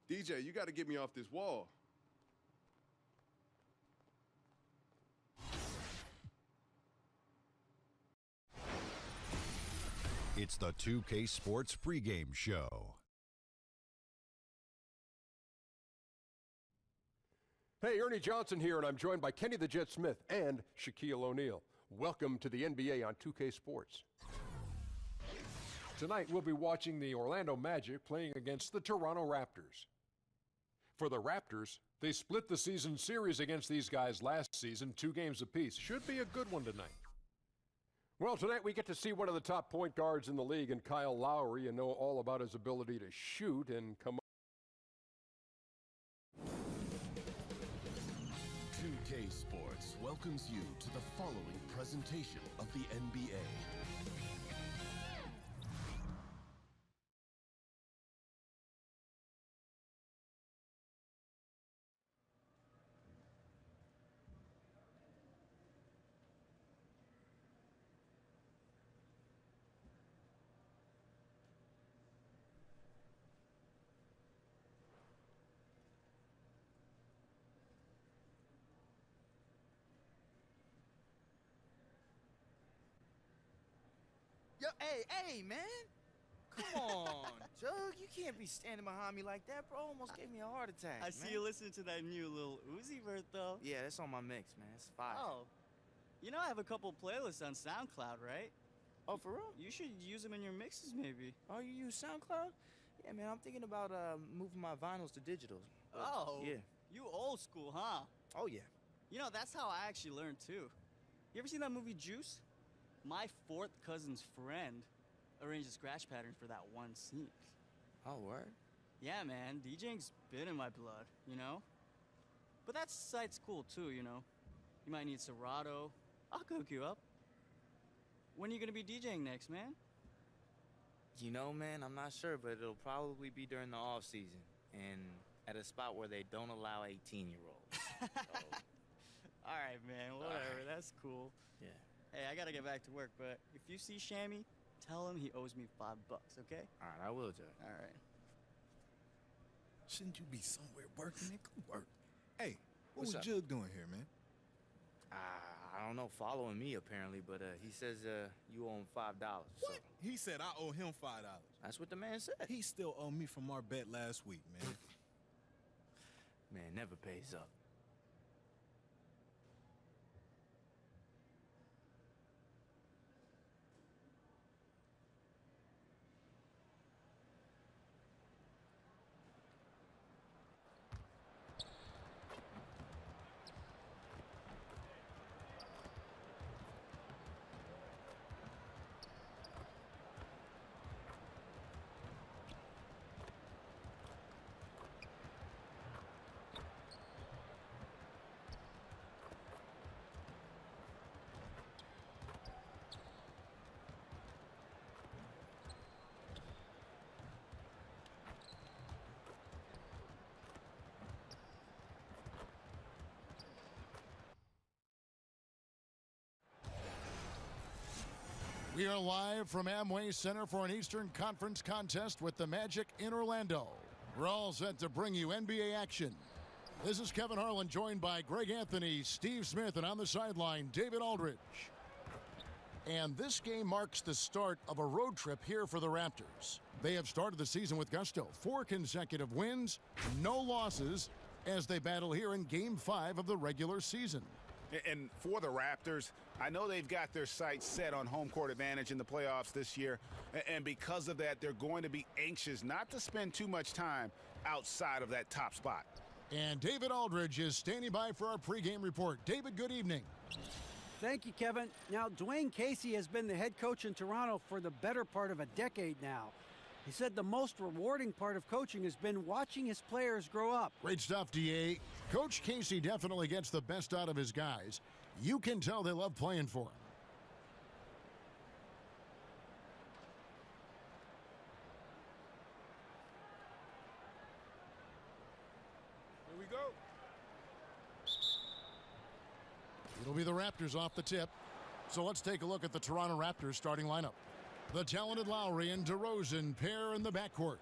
DJ, you got to get me off this wall. It's the 2K Sports pregame show. Hey, Ernie Johnson here, and I'm joined by Kenny the Jet Smith and Shaquille O'Neal. Welcome to the NBA on 2K Sports. Tonight, we'll be watching the Orlando Magic playing against the Toronto Raptors. For the Raptors, they split the season series against these guys last season, 2 games apiece. Should be a good one tonight. Well, tonight we get to see one of the top point guards in the league, and Kyle Lowry, and know all about his ability to shoot and come up. 2K Sports welcomes you to the following presentation of the NBA. Yo, hey, man. Come on, Jug. You can't be standing behind me like that, bro. Almost gave me a heart attack, I see you listening to that new little Uzi Vert, though. Yeah, that's on my mix, man. It's fire. Oh. You know I have a couple playlists on SoundCloud, right? Oh, for real? You should use them in your mixes, maybe. Oh, you use SoundCloud? Yeah, man, I'm thinking about moving my vinyls to digital. Oh. Yeah. You old school, huh? Oh, yeah. You know, that's how I actually learned, too. You ever seen that movie Juice? My fourth cousin's friend arranged a scratch pattern for that one scene. Oh, word? Yeah, man, DJing's been in my blood, you know? But that site's cool, too, you know? You might need Serato. I'll cook you up. When are you gonna be DJing next, man? You know, man, I'm not sure, but it'll probably be during the off season and at a spot where they don't allow 18-year-olds. So. All right, man, whatever, that's cool. Yeah. Hey, I gotta get back to work, but if you see Shammy, tell him he owes me $5, okay? All right, I will, Jug. All right. Shouldn't you be somewhere working, man? Go work. Hey, What's what up? was Jug doing here, man? I don't know, following me apparently, but he says you owe him $5. So What? He said I owe him $5. that's what the man said. He still owe me from our bet last week, man. Man, never pays up. We are live from Amway Center for an Eastern Conference contest with the Magic in Orlando. We're all set to bring you NBA action. This is Kevin Harlan, joined by Greg Anthony, Steve Smith, and on the sideline, David Aldridge. And this game marks the start of a road trip here for the Raptors. They have started the season with gusto. 4 consecutive wins, no losses, as they battle here in Game 5 of the regular season. And for the Raptors, I know they've got their sights set on home court advantage in the playoffs this year. And because of that, they're going to be anxious not to spend too much time outside of that top spot. And David Aldridge is standing by for our pregame report. David, good evening. Thank you, Kevin. Now, Dwayne Casey has been the head coach in Toronto for the better part of a decade now. He said the most rewarding part of coaching has been watching his players grow up. Great stuff, D.A. Coach Casey definitely gets the best out of his guys. You can tell they love playing for him. Here we go. It'll be the Raptors off the tip. So let's take a look at the Toronto Raptors starting lineup. The talented Lowry and DeRozan pair in the backcourt.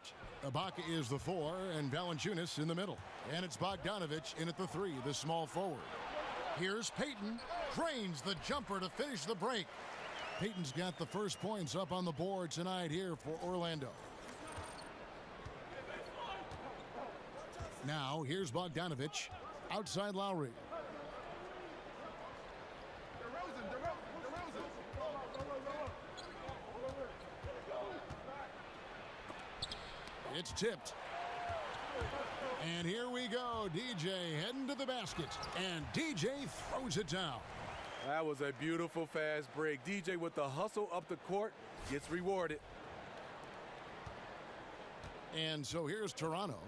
Ibaka is the 4, and Valanciunas in the middle. And it's Bogdanovich in at the 3, the small forward. Here's Payton. Drains the jumper to finish the break. Payton's got the first points up on the board tonight here for Orlando. Now, here's Bogdanovich. Outside Lowry. It's tipped. And here we go. DJ heading to the basket. And DJ throws it down. That was a beautiful fast break. DJ with the hustle up the court gets rewarded. And so here's Toronto.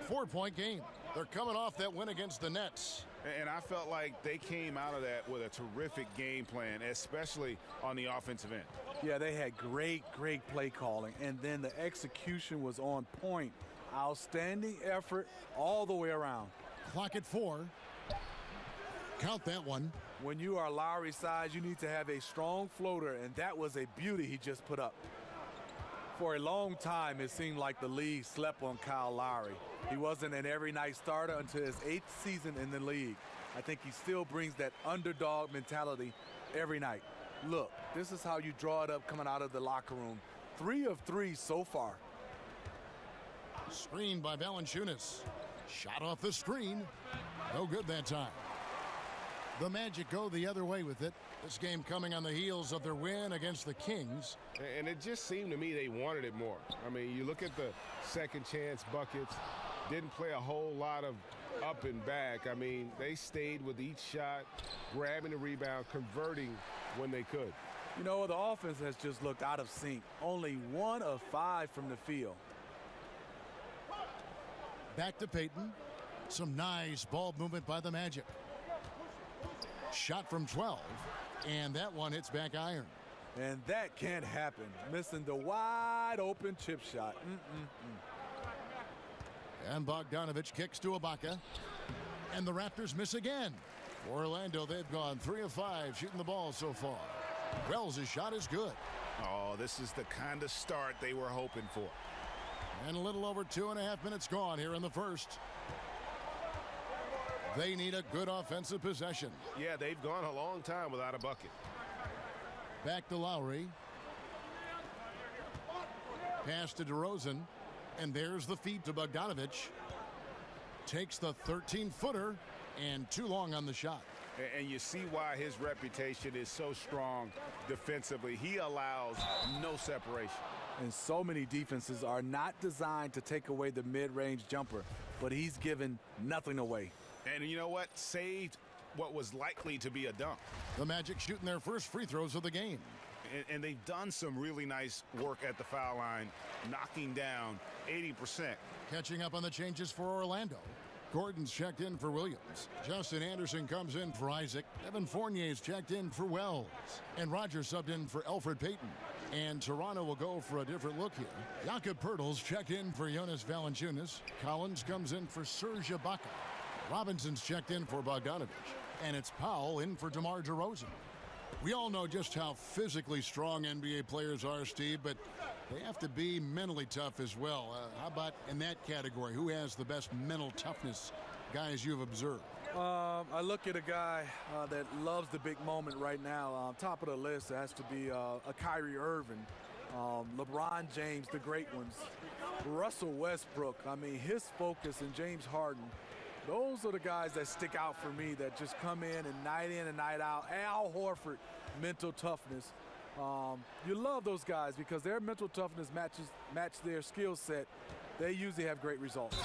4-point game. They're coming off that win against the Nets. And I felt like they came out of that with a terrific game plan, especially on the offensive end. Yeah, they had great play calling, and then the execution was on point. Outstanding effort all the way around. Clock at 4. Count that one. When you are Lowry's size, you need to have a strong floater, and that was a beauty he just put up. For a long time, it seemed like the league slept on Kyle Lowry. He wasn't an every-night starter until his 8th season in the league. I think he still brings that underdog mentality every night. Look, this is how you draw it up coming out of the locker room. 3 of 3 so far. Screen by Valanciunas. Shot off the screen. No good that time. The Magic go the other way with it. This game coming on the heels of their win against the Kings. And it just seemed to me they wanted it more. I mean, you look at the second chance buckets, didn't play a whole lot of up and back. I mean, they stayed with each shot, grabbing the rebound, converting when they could. You know, the offense has just looked out of sync. Only 1 of 5 from the field. Back to Payton. Some nice ball movement by the Magic. Shot from 12, and that one hits back iron. And that can't happen. Missing the wide open chip shot. And Bogdanovich kicks to Ibaka. And the Raptors miss again. For Orlando, they've gone 3 of 5 shooting the ball so far. Wells' shot is good. Oh, this is the kind of start they were hoping for. And a little over 2.5 minutes gone here in the first. They need a good offensive possession. Yeah, they've gone a long time without a bucket. Back to Lowry. Pass to DeRozan. And there's the feed to Bogdanovich. Takes the 13-footer and too long on the shot. And you see why his reputation is so strong defensively. He allows no separation. And so many defenses are not designed to take away the mid-range jumper, but he's given nothing away. And you know what? Saved what was likely to be a dunk. The Magic shooting their first free throws of the game. And they've done some really nice work at the foul line, knocking down 80%. Catching up on the changes for Orlando. Gordon's checked in for Williams. Justin Anderson comes in for Isaac. Evan Fournier's checked in for Wells. And Rogers subbed in for Elfrid Payton. And Toronto will go for a different look here. Jakob Poeltl's checked in for Jonas Valanciunas. Collins comes in for Serge Ibaka. Robinson's checked in for Bogdanovich. And it's Powell in for DeMar DeRozan. We all know just how physically strong NBA players are, Steve, but they have to be mentally tough as well. How about in that category? Who has the best mental toughness, guys you've observed? I look at a guy that loves the big moment right now. Top of the list has to be a Kyrie Irving, LeBron James, the great ones, Russell Westbrook. I mean, his focus, and James Harden. Those are the guys that stick out for me, that just come in and night out. Al Horford, mental toughness. You love those guys because their mental toughness match their skill set. They usually have great results.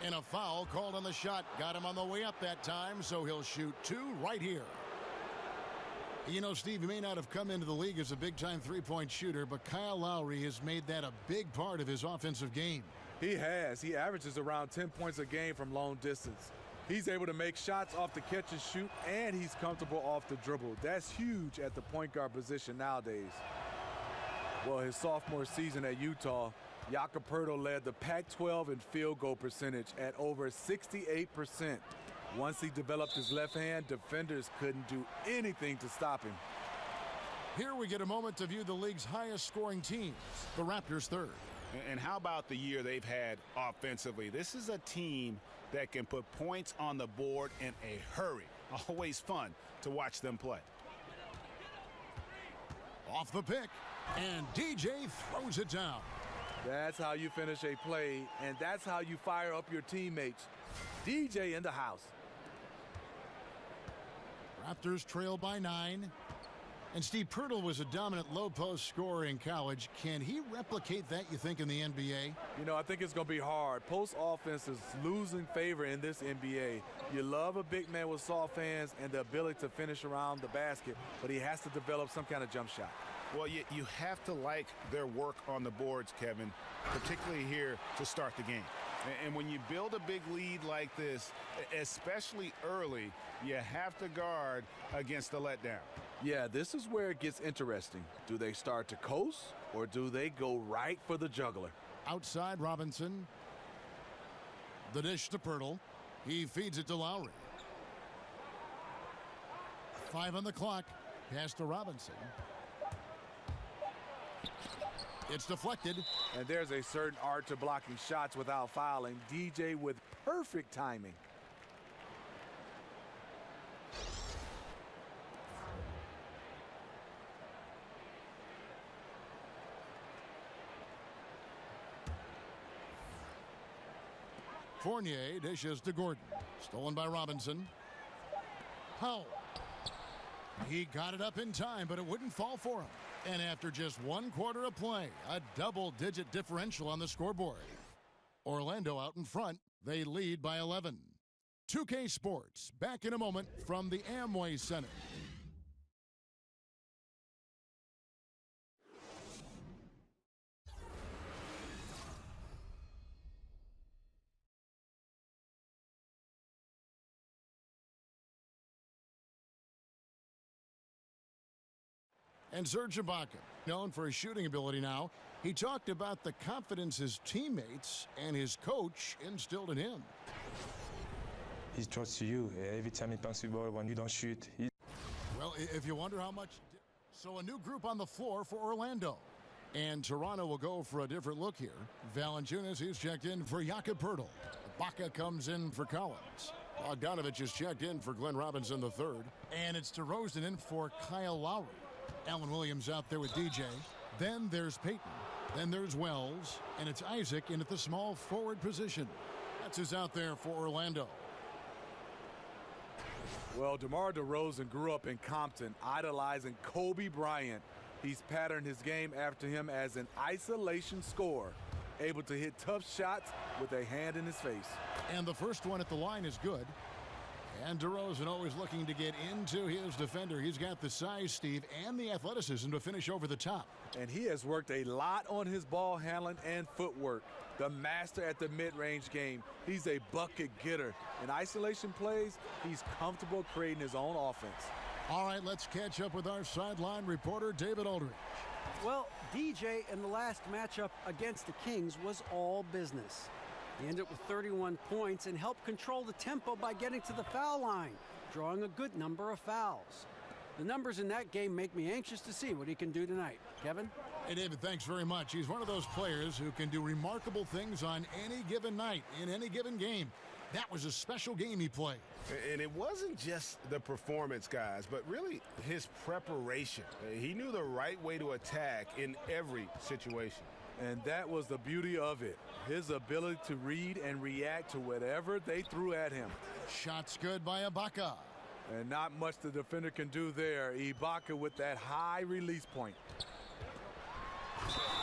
And a foul called on the shot. Got him on the way up that time, so he'll shoot 2 right here. You know, Steve, he may not have come into the league as a big-time three-point shooter, but Kyle Lowry has made that a big part of his offensive game. He has. He averages around 10 points a game from long distance. He's able to make shots off the catch and shoot, and he's comfortable off the dribble. That's huge at the point guard position nowadays. Well, his sophomore season at Utah, Jakob Poeltl led the Pac-12 in field goal percentage at over 68%. Once he developed his left hand, defenders couldn't do anything to stop him. Here we get a moment to view the league's highest scoring teams. The Raptors third. And how about the year they've had offensively? This is a team that can put points on the board in a hurry. Always fun to watch them play. Off the pick, and DJ throws it down. That's how you finish a play, and that's how you fire up your teammates. DJ in the house. Raptors trail by 9. And Steve Pirtle was a dominant low-post scorer in college. Can he replicate that, you think, in the NBA? You know, I think it's going to be hard. Post offense is losing favor in this NBA. You love a big man with soft hands and the ability to finish around the basket, but he has to develop some kind of jump shot. Well, you have to like their work on the boards, Kevin, particularly here to start the game. And when you build a big lead like this, especially early, you have to guard against the letdown. Yeah, this is where it gets interesting. Do they start to coast, or do they go right for the juggler? Outside Robinson. The dish to Pirtle. He feeds it to Lowry. 5 on the clock. Pass to Robinson. It's deflected. And there's a certain art to blocking shots without fouling. DJ with perfect timing. Fournier dishes to Gordon. Stolen by Robinson. Powell. He got it up in time, but it wouldn't fall for him. And after just 1 quarter of play, a double-digit differential on the scoreboard. Orlando out in front. They lead by 11. 2K Sports, back in a moment from the Amway Center. And Serge Ibaka, known for his shooting ability now, he talked about the confidence his teammates and his coach instilled in him. He trusts you. Every time he passes the ball, when you don't shoot. Well, if you wonder how much... So a new group on the floor for Orlando. And Toronto will go for a different look here. Valanciunas is checked in for Jakob Poeltl. Ibaka comes in for Collins. Bogdanovich is checked in for Glenn Robinson III. And it's DeRozan in for Kyle Lowry. Allen Williams out there with DJ. Then there's Payton. Then there's Wells. And it's Isaac in at the small forward position. That's who's out there for Orlando. Well, DeMar DeRozan grew up in Compton, idolizing Kobe Bryant. He's patterned his game after him as an isolation scorer, able to hit tough shots with a hand in his face. And the first one at the line is good. And DeRozan always looking to get into his defender. He's got the size, Steve, and the athleticism to finish over the top. And he has worked a lot on his ball handling and footwork. The master at the mid-range game. He's a bucket getter. In isolation plays, he's comfortable creating his own offense. All right, let's catch up with our sideline reporter, David Aldridge. Well, DJ in the last matchup against the Kings was all business. He ended up with 31 points and helped control the tempo by getting to the foul line, drawing a good number of fouls. The numbers in that game make me anxious to see what he can do tonight. Kevin? Hey, David, thanks very much. He's one of those players who can do remarkable things on any given night, in any given game. That was a special game he played. And it wasn't just the performance, guys, but really his preparation. He knew the right way to attack in every situation. And that was the beauty of it. His ability to read and react to whatever they threw at him. Shots good by Ibaka. And not much the defender can do there. Ibaka with that high release point.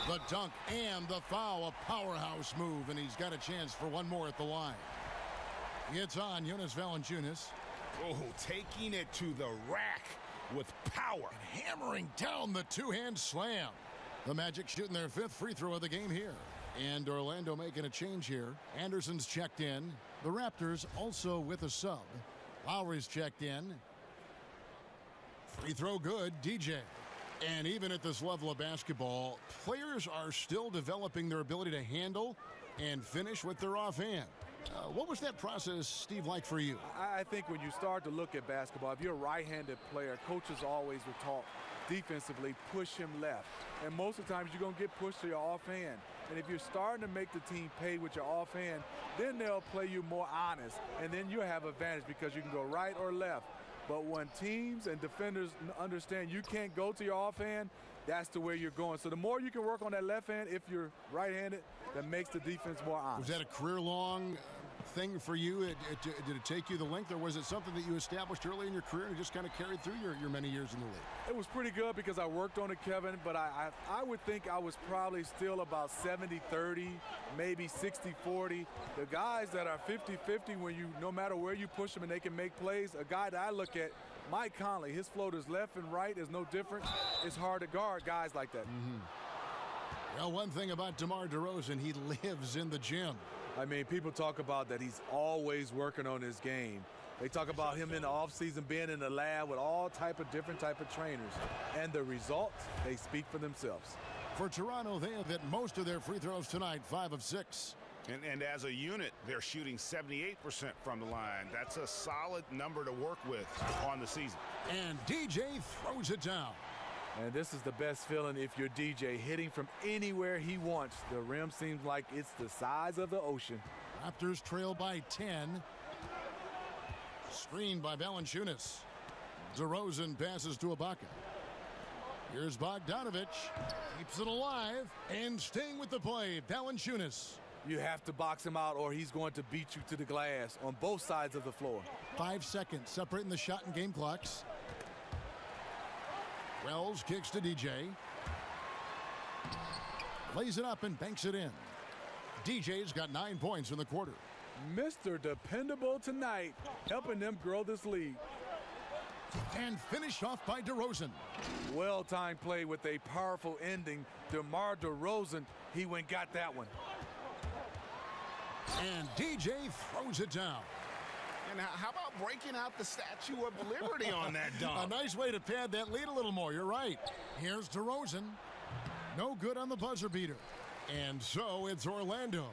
The dunk and the foul, a powerhouse move, and he's got a chance for one more at the line. It's on Jonas Valanciunas. Oh, taking it to the rack with power. And hammering down the two-hand slam. The Magic shooting their 5th free throw of the game here. And Orlando making a change here. Anderson's checked in. The Raptors also with a sub. Lowry's checked in. Free throw good, DJ. And even at this level of basketball, players are still developing their ability to handle and finish with their offhand. What was that process, Steve, like for you? I think when you start to look at basketball, if you're a right-handed player, coaches always would talk defensively, push him left. And most of the times you're going to get pushed to your offhand. And if you're starting to make the team pay with your offhand, then they'll play you more honest. And then you'll have advantage because you can go right or left. But when teams and defenders understand you can't go to your offhand, that's the way you're going. So the more you can work on that left hand, if you're right-handed, that makes the defense more honest. Was that a career-long thing for you? Did it take you the length, or was it something that you established early in your career and just kind of carried through your many years in the league? It was pretty good because I worked on it, Kevin, but I would think I was probably still about 70-30, maybe 60-40. The guys that are 50-50, when no matter where you push them and they can make plays, a guy that I look at, Mike Conley, his floaters left and right is no different. It's hard to guard guys like that. Well, one thing about DeMar DeRozan, he lives in the gym. I mean, people talk about that he's always working on his game. They talk about him in the offseason being in the lab with all different type of trainers. And the results, they speak for themselves. For Toronto, they have hit most of their free throws tonight, 5 of 6. And as a unit, they're shooting 78% from the line. That's a solid number to work with on the season. And DJ throws it down. And this is the best feeling if you're DJ, hitting from anywhere he wants. The rim seems like it's the size of the ocean. Raptors trail by 10. Screened by Valanciunas. DeRozan passes to Ibaka. Here's Bogdanovich. Keeps it alive. And staying with the play, Valanciunas. You have to box him out or he's going to beat you to the glass on both sides of the floor. 5 seconds separating the shot and game clocks. Wells kicks to DJ. Lays it up and banks it in. DJ's got 9 points in the quarter. Mr. Dependable tonight, helping them grow this league. And finished off by DeRozan. Well-timed play with a powerful ending. DeMar DeRozan, he went and got that one. And DJ throws it down. And how about breaking out the Statue of Liberty on that dunk? A nice way to pad that lead a little more. You're right. Here's DeRozan. No good on the buzzer beater. And so it's Orlando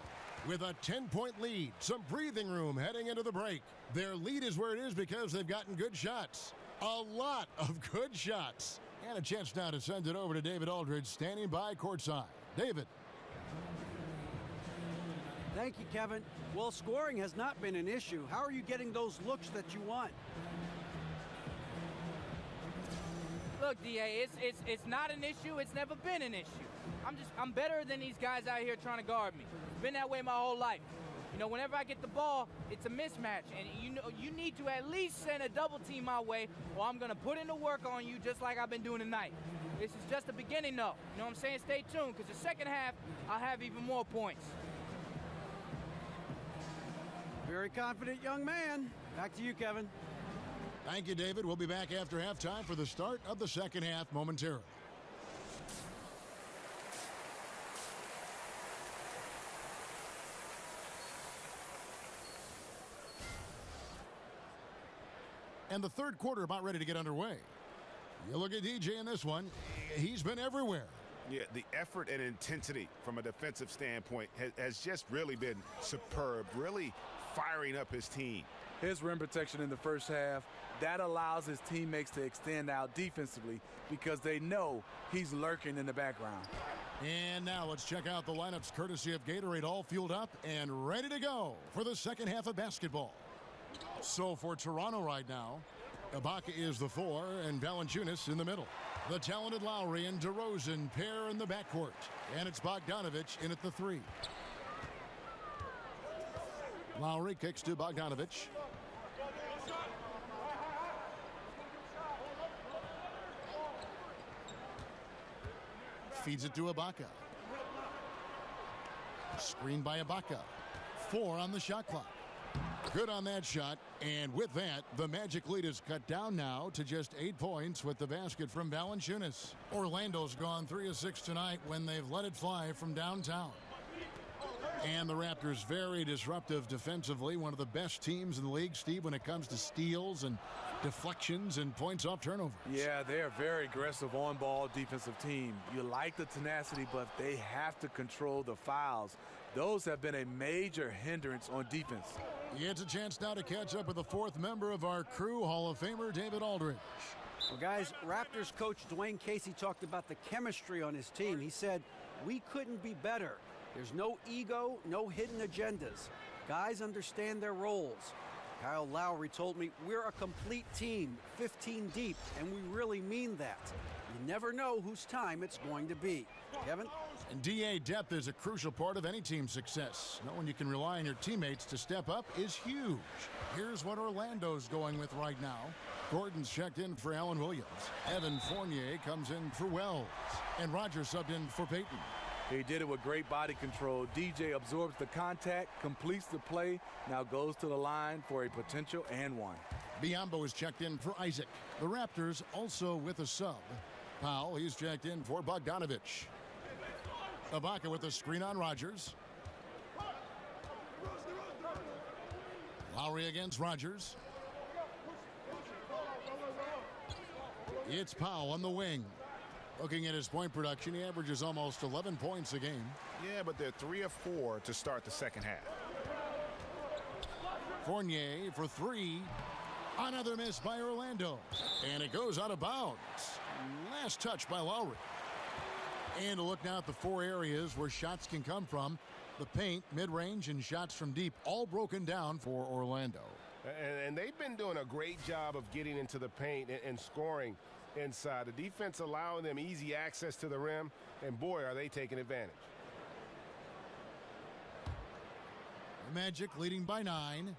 with a 10-point lead. Some breathing room heading into the break. Their lead is where it is because they've gotten good shots. A lot of good shots. And a chance now to send it over to David Aldridge, standing by courtside. David. Thank you, Kevin. Well, scoring has not been an issue. How are you getting those looks that you want? Look, DA, it's not an issue. It's never been an issue. I'm better than these guys out here trying to guard me. It's been that way my whole life. You know, whenever I get the ball, it's a mismatch, and you need to at least send a double team my way, or I'm gonna put in the work on you just like I've been doing tonight. This is just the beginning, though. You know what I'm saying? Stay tuned, because the second half, I'll have even more points. Very confident young man. Back to you, Kevin. Thank you, David. We'll be back after halftime for the start of the second half momentarily. And the third quarter about ready to get underway. You look at DJ in this one. He's been everywhere. Yeah, the effort and intensity from a defensive standpoint has just really been superb, really firing up his team. His rim protection in the first half, that allows his teammates to extend out defensively because they know he's lurking in the background. And now let's check out the lineups courtesy of Gatorade, all fueled up and ready to go for the second half of basketball. So for Toronto right now, Ibaka is the 4 and Valanciunas in the middle. The talented Lowry and DeRozan pair in the backcourt. And it's Bogdanovich in at the 3. Lowry kicks to Bogdanovich. Feeds it to Ibaka. Screened by Ibaka. 4 on the shot clock. Good on that shot, and with that, the Magic lead is cut down now to just 8 points with the basket from Valanciunas. Orlando's gone 3 of 6 tonight when they've let it fly from downtown. And the Raptors very disruptive defensively. One of the best teams in the league, Steve, when it comes to steals and deflections and points off turnovers. Yeah, they're a very aggressive on-ball defensive team. You like the tenacity, but they have to control the fouls. Those have been a major hindrance on defense. He gets a chance now to catch up with the fourth member of our crew, Hall of Famer David Aldridge. Well, guys, Raptors coach Dwayne Casey talked about the chemistry on his team. He said, "We couldn't be better. There's no ego, no hidden agendas. Guys understand their roles." Kyle Lowry told me, "We're a complete team, 15 deep, and we really mean that. You never know whose time it's going to be." Kevin? And DA depth is a crucial part of any team's success. Knowing you can rely on your teammates to step up is huge. Here's what Orlando's going with right now. Gordon's checked in for Allen Williams. Evan Fournier comes in for Wells. And Rogers subbed in for Payton. He did it with great body control. DJ absorbs the contact, completes the play, now goes to the line for a potential and one. Biyombo is checked in for Isaac. The Raptors also with a sub. Powell, he's checked in for Bogdanovich. Ibaka with a screen on Rogers. Lowry against Rogers. It's Powell on the wing. Looking at his point production, he averages almost 11 points a game. Yeah, but they're 3 of 4 to start the second half. Fournier for three. Another miss by Orlando. And it goes out of bounds. Last touch by Lowry. And a look now at the four areas where shots can come from. The paint, mid-range, and shots from deep, all broken down for Orlando. And they've been doing a great job of getting into the paint and scoring inside. The defense allowing them easy access to the rim, and boy, are they taking advantage. Magic leading by 9.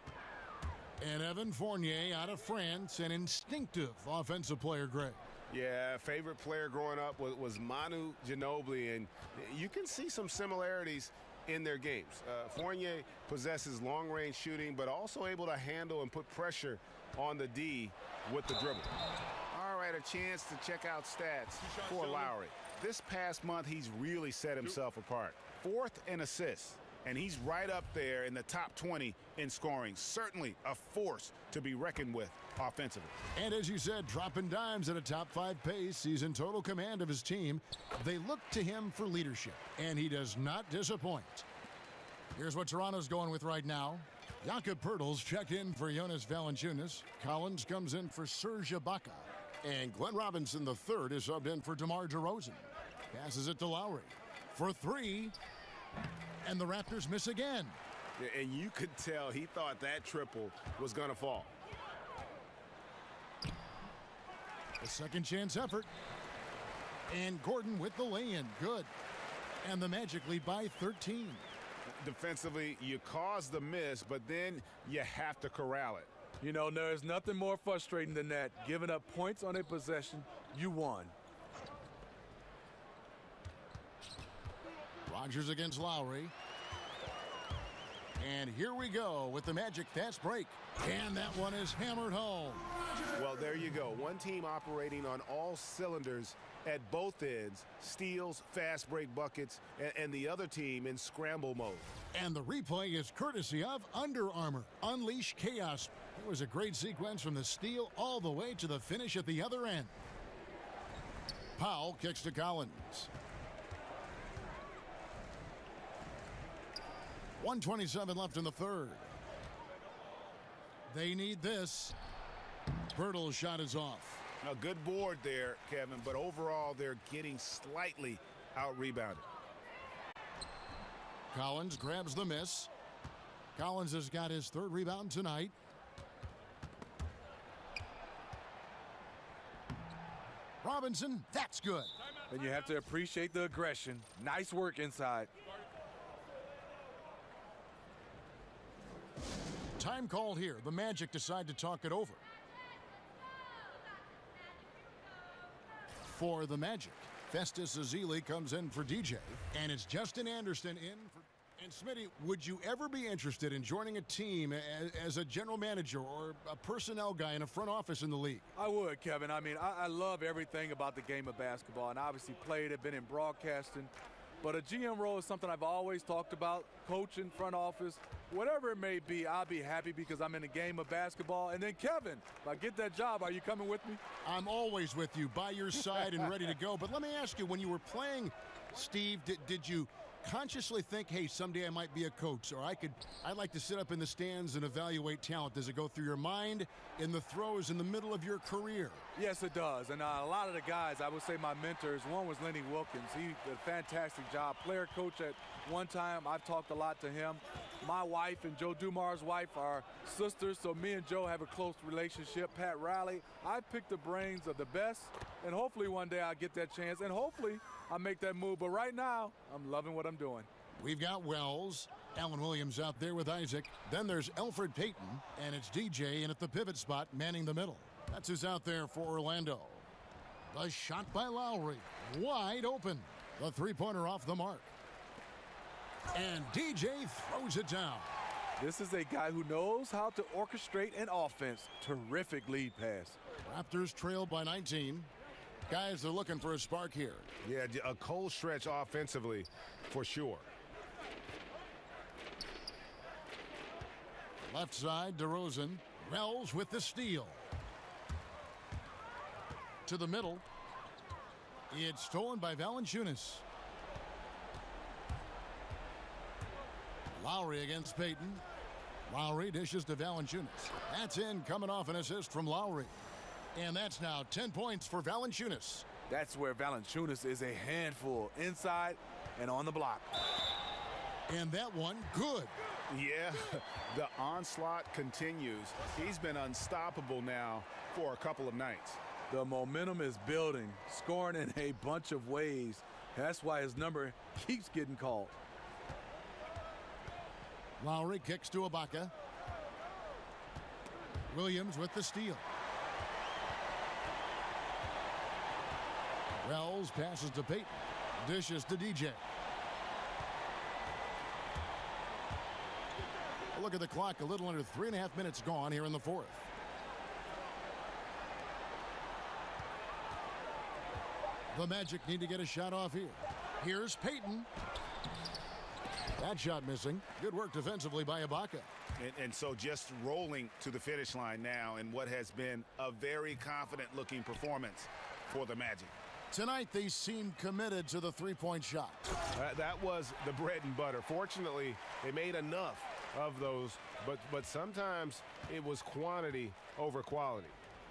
And Evan Fournier out of France, an instinctive offensive player, Greg. Yeah, favorite player growing up was Manu Ginobili, and you can see some similarities in their games. Fournier possesses long-range shooting, but also able to handle and put pressure on the D with the dribble. All right, a chance to check out stats for Lowry. This past month, he's really set himself apart. 4th in assists, and he's right up there in the top 20 in scoring. Certainly a force to be reckoned with offensively. And as you said, dropping dimes at a top 5 pace. He's in total command of his team. They look to him for leadership, and he does not disappoint. Here's what Toronto's going with right now. Jakob Poeltl's checked in for Jonas Valanciunas. Collins comes in for Serge Ibaka. And Glenn Robinson III is subbed in for DeMar DeRozan. Passes it to Lowry for 3. And the Raptors miss again. Yeah, and you could tell he thought that triple was going to fall. A second chance effort. And Gordon with the lay-in. Good. And the Magic lead by 13. Defensively, you cause the miss, but then you have to corral it. You know, there's nothing more frustrating than that. Giving up points on a possession, you won. Rogers against Lowry. And here we go with the Magic fast break. And that one is hammered home. Well, there you go. One team operating on all cylinders at both ends. Steals, fast break buckets, and the other team in scramble mode. And the replay is courtesy of Under Armour. Unleash chaos. It was a great sequence from the steal all the way to the finish at the other end. Powell kicks to Collins. 1:27 left in the third. They need this. Poeltl's shot is off. A good board there, Kevin, but overall they're getting slightly out-rebounded. Collins grabs the miss. Collins has got his 3rd rebound tonight. Robinson, that's good. And you have to appreciate the aggression. Nice work inside. Time called here. The Magic decide to talk it over. For the Magic, Festus Ezeli comes in for DJ, and it's Justin Anderson in for... And Smitty, would you ever be interested in joining a team as a general manager or a personnel guy in a front office in the league? I would, Kevin. I mean, I love everything about the game of basketball, and obviously played it, been in broadcasting. But a GM role is something I've always talked about, coaching, front office, whatever it may be. I'll be happy because I'm in the game of basketball. And then, Kevin, if I get that job, are you coming with me? I'm always with you, by your side and ready to go. But let me ask you, when you were playing, Steve, did you consciously think, hey, someday I might be a coach, or I'd like to sit up in the stands and evaluate talent? Does it go through your mind in the throes in the middle of your career? Yes, it does. And a lot of the guys, I would say my mentors, one was Lenny Wilkins. He did a fantastic job. Player coach at one time. I've talked a lot to him. My wife and Joe Dumar's wife are sisters, so me and Joe have a close relationship. Pat Riley, I picked the brains of the best, and hopefully one day I'll get that chance, and hopefully I'll make that move. But right now, I'm loving what I'm doing. We've got Wells, Alan Williams out there with Isaac. Then there's Elfrid Payton, and it's DJ in at the pivot spot, manning the middle. That's who's out there for Orlando. The shot by Lowry, wide open. The three-pointer off the mark. And DJ throws it down. This is a guy who knows how to orchestrate an offense. Terrific lead pass. Raptors trail by 19. Guys are looking for a spark here. Yeah, a cold stretch offensively for sure. Left side, DeRozan. Wells with the steal. To the middle. It's stolen by Valanciunas. Lowry against Payton. Lowry dishes to Valanciunas. That's in, coming off an assist from Lowry. And that's now 10 points for Valanciunas. That's where Valanciunas is a handful, inside and on the block. And that one, good. Yeah, the onslaught continues. He's been unstoppable now for a couple of nights. The momentum is building, scoring in a bunch of ways. That's why his number keeps getting called. Lowry kicks to Ibaka. Williams with the steal. Wells passes to Payton. Dishes to DJ. Look at the clock, a little under 3.5 minutes gone here in the fourth. The Magic need to get a shot off here. Here's Payton. That shot missing. Good work defensively by Ibaka. And so just rolling to the finish line now in what has been a very confident-looking performance for the Magic. Tonight, they seem committed to the three-point shot. That was the bread and butter. Fortunately, they made enough of those, but sometimes it was quantity over quality.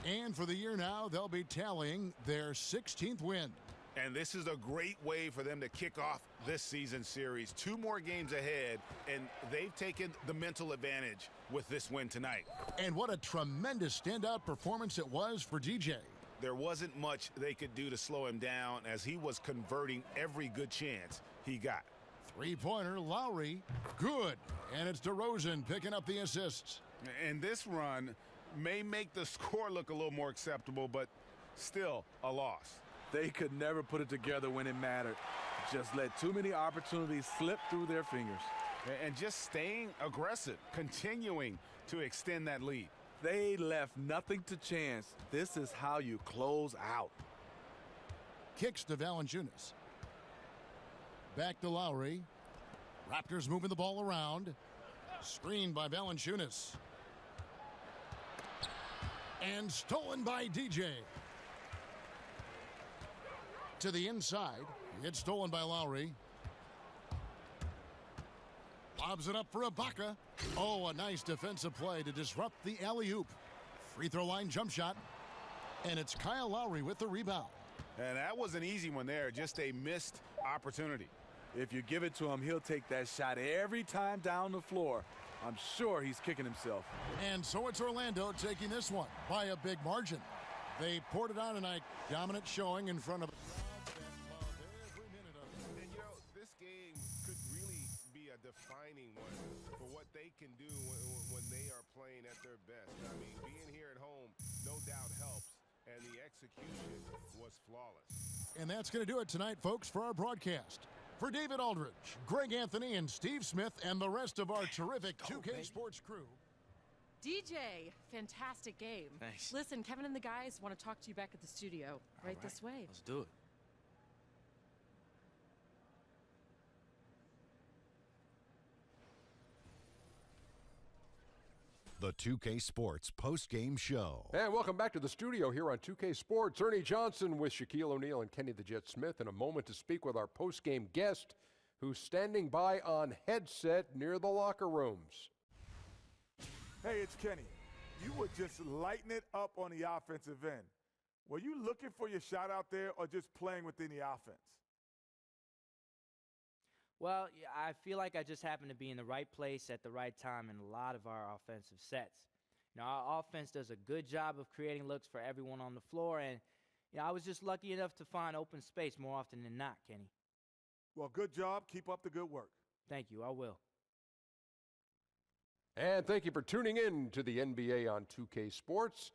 And for the year now, they'll be tallying their 16th win. And this is a great way for them to kick off this season series. 2 more games ahead, and they've taken the mental advantage with this win tonight. And what a tremendous standout performance it was for DJ. There wasn't much they could do to slow him down as he was converting every good chance he got. Three-pointer, Lowry, good. And it's DeRozan picking up the assists. And this run may make the score look a little more acceptable, but still a loss. They could never put it together when it mattered. Just let too many opportunities slip through their fingers. And just staying aggressive, continuing to extend that lead. They left nothing to chance. This is how you close out. Kicks to Valanciunas. Back to Lowry. Raptors moving the ball around. Screened by Valanciunas. And stolen by DJ. To the inside. It's stolen by Lowry. Lobs it up for Ibaka. Oh, a nice defensive play to disrupt the alley-oop. Free throw line jump shot. And it's Kyle Lowry with the rebound. And that was an easy one there, just a missed opportunity. If you give it to him, he'll take that shot every time down the floor. I'm sure he's kicking himself. And so it's Orlando taking this one by a big margin. They poured it on tonight. Dominant showing in front of a crowd that loved every minute of it. And, this game could really be a defining one for what they can do when they are playing at their best. I mean, being here at home no doubt helps, and the execution was flawless. And that's going to do it tonight, folks, for our broadcast. For David Aldridge, Greg Anthony, and Steve Smith, and the rest of our terrific 2K Sports crew. DJ, fantastic game. Thanks. Listen, Kevin and the guys want to talk to you back at the studio. Right this way. Let's do it. The 2K Sports post-game show. And welcome back to the studio here on 2K Sports. Ernie Johnson with Shaquille O'Neal and Kenny the Jet Smith in a moment to speak with our post-game guest who's standing by on headset near the locker rooms. Hey, it's Kenny. You were just lighting it up on the offensive end. Were you looking for your shot out there or just playing within the offense? Well, I feel like I just happened to be in the right place at the right time in a lot of our offensive sets. Our offense does a good job of creating looks for everyone on the floor, and I was just lucky enough to find open space more often than not, Kenny. Well, good job. Keep up the good work. Thank you. I will. And thank you for tuning in to the NBA on 2K Sports.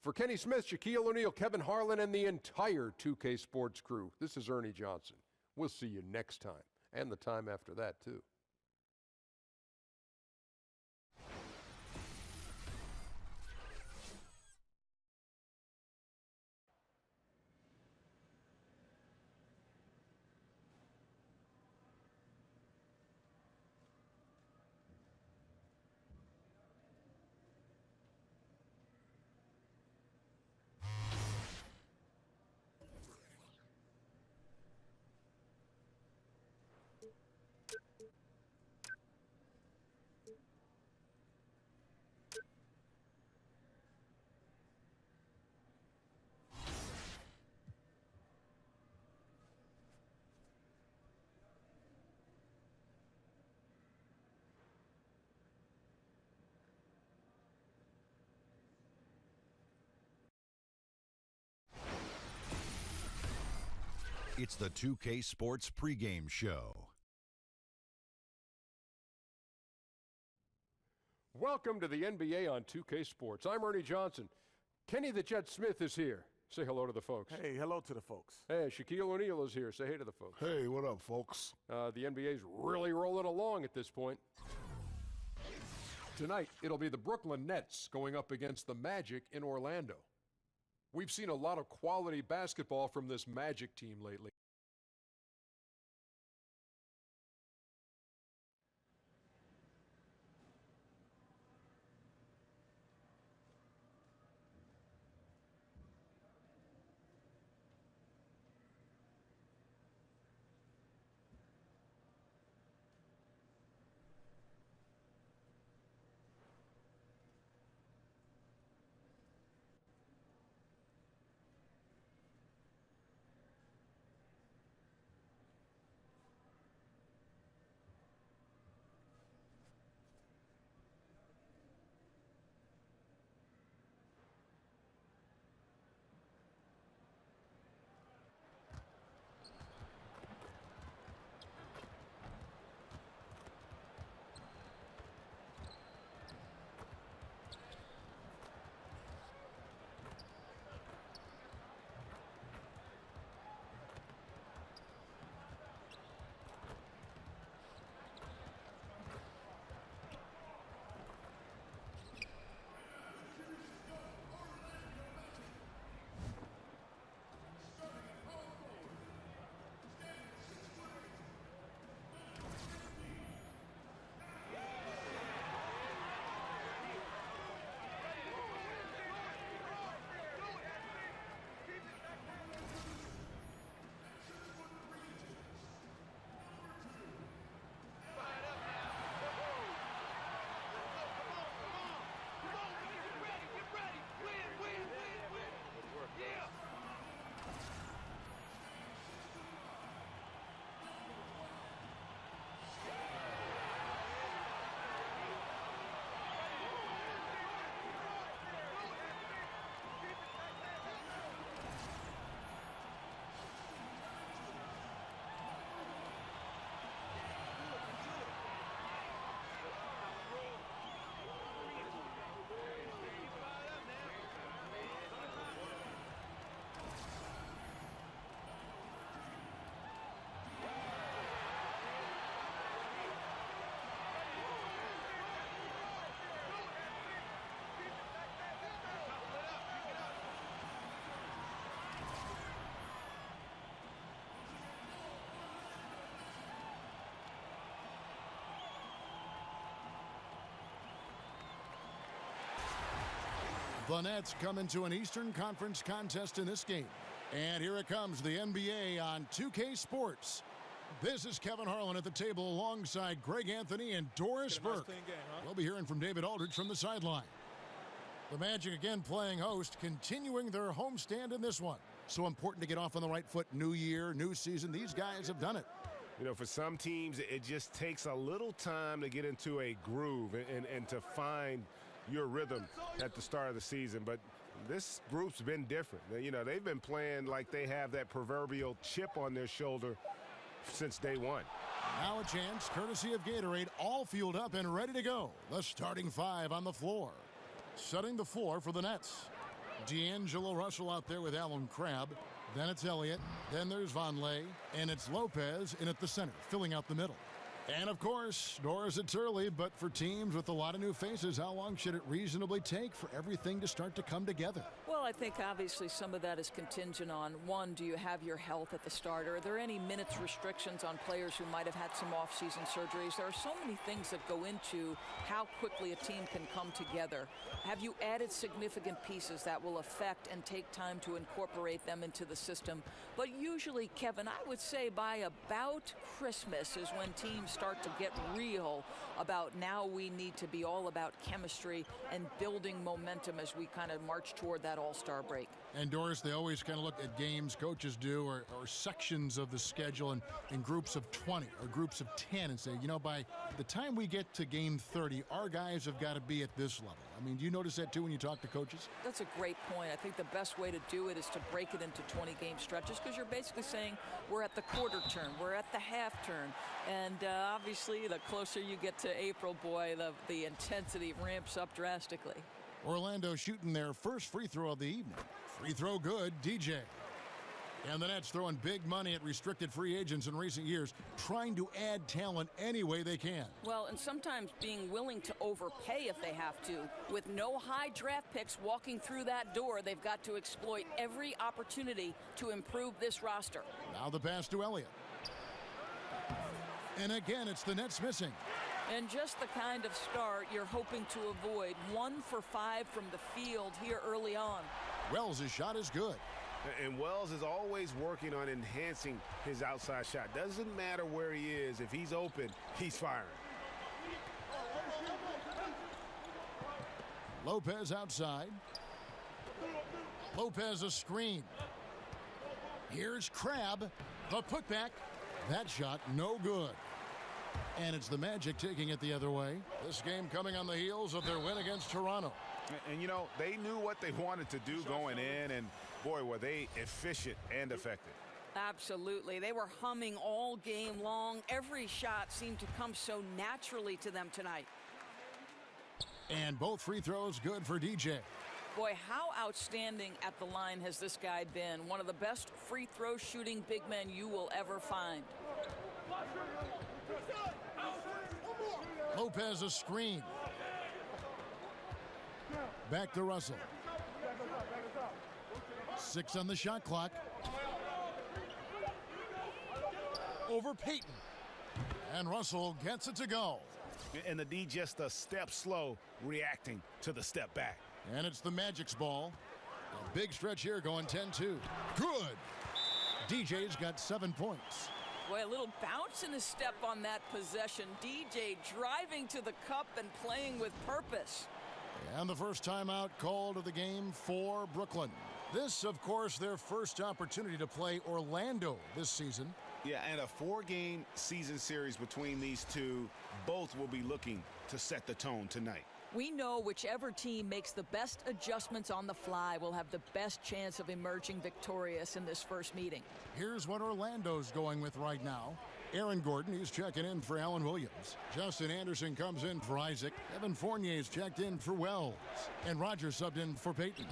For Kenny Smith, Shaquille O'Neal, Kevin Harlan, and the entire 2K Sports crew, this is Ernie Johnson. We'll see you next time, and the time after that, too. It's the 2K Sports pregame show. Welcome to the NBA on 2K Sports. I'm Ernie Johnson. Kenny the Jet Smith is here. Say hello to the folks. Hey, hello to the folks. Hey, Shaquille O'Neal is here. Say hey to the folks. Hey, what up, folks? The NBA's really rolling along at this point. Tonight, it'll be the Brooklyn Nets going up against the Magic in Orlando. We've seen a lot of quality basketball from this Magic team lately. The Nets come into an Eastern Conference contest in this game. And here it comes, the NBA on 2K Sports. This is Kevin Harlan at the table alongside Greg Anthony and Doris Burke. We'll be hearing from David Aldridge from the sideline. The Magic again playing host, continuing their homestand in this one. So important to get off on the right foot. New year, new season. These guys have done it. You know, for some teams, it just takes a little time to get into a groove and to find your rhythm at the start of the season. But this group's been different. You know, they've been playing like they have that proverbial chip on their shoulder since day one. Now a chance, courtesy of Gatorade, all fueled up and ready to go. The starting five on the floor. Setting the floor for the Nets. D'Angelo Russell out there with Allen Crabbe. Then it's Elliott. Then there's Vonleh. And it's Lopez in at the center, filling out the middle. And, of course, Doris, it's early, but for teams with a lot of new faces, how long should it reasonably take for everything to start to come together? Well, I think obviously some of that is contingent on, one, do you have your health at the start? Are there any minutes restrictions on players who might have had some off-season surgeries? There are so many things that go into how quickly a team can come together. Have you added significant pieces that will affect and take time to incorporate them into the system? But usually, Kevin, I would say by about Christmas is when teams start to get real about now we need to be all about chemistry and building momentum as we kind of march toward that All-Star break. And Doris, they always kind of look at games, coaches do, or sections of the schedule in groups of 20 or groups of 10 and say, you know, by the time we get to game 30, our guys have got to be at this level. I mean, do you notice that too when you talk to coaches? That's a great point. I think the best way to do it is to break it into 20-game stretches because you're basically saying we're at the quarter turn, we're at the half turn. And obviously, the closer you get to April, boy, the intensity ramps up drastically. Orlando shooting their first free throw of the evening. Free throw good, DJ. And the Nets throwing big money at restricted free agents in recent years, trying to add talent any way they can. Well, and sometimes being willing to overpay if they have to. With no high draft picks walking through that door, they've got to exploit every opportunity to improve this roster. Now the pass to Elliott. And again, it's the Nets missing. And just the kind of start you're hoping to avoid. 1 for 5 from the field here early on. Wells' shot is good. And Wells is always working on enhancing his outside shot. Doesn't matter where he is. If he's open, he's firing. Lopez outside. Lopez a screen. Here's Crabbe. The putback. That shot no good. And it's the Magic taking it the other way. This game coming on the heels of their win against Toronto. And you know, they knew what they wanted to do going in, and boy, were they efficient and effective. Absolutely. They were humming all game long. Every shot seemed to come so naturally to them tonight. And both free throws good for DJ. Boy, how outstanding at the line has this guy been. One of the best free throw shooting big men you will ever find. Lopez a screen. Back to Russell. 6 on the shot clock. Over Payton. And Russell gets it to go. And the D just a step slow, reacting to the step back. And it's the Magic's ball. A big stretch here going 10-2. Good. DJ's got 7 points. Boy, a little bounce in his step on that possession. DJ driving to the cup and playing with purpose. And the first timeout called of the game for Brooklyn. This, of course, their first opportunity to play Orlando this season. Yeah, and a 4-game season series between these two. Both will be looking to set the tone tonight. We know whichever team makes the best adjustments on the fly will have the best chance of emerging victorious in this first meeting. Here's what Orlando's going with right now. Aaron Gordon, he's checking in for Alan Williams. Justin Anderson comes in for Isaac. Evan Fournier's checked in for Wells. And Rogers subbed in for Payton.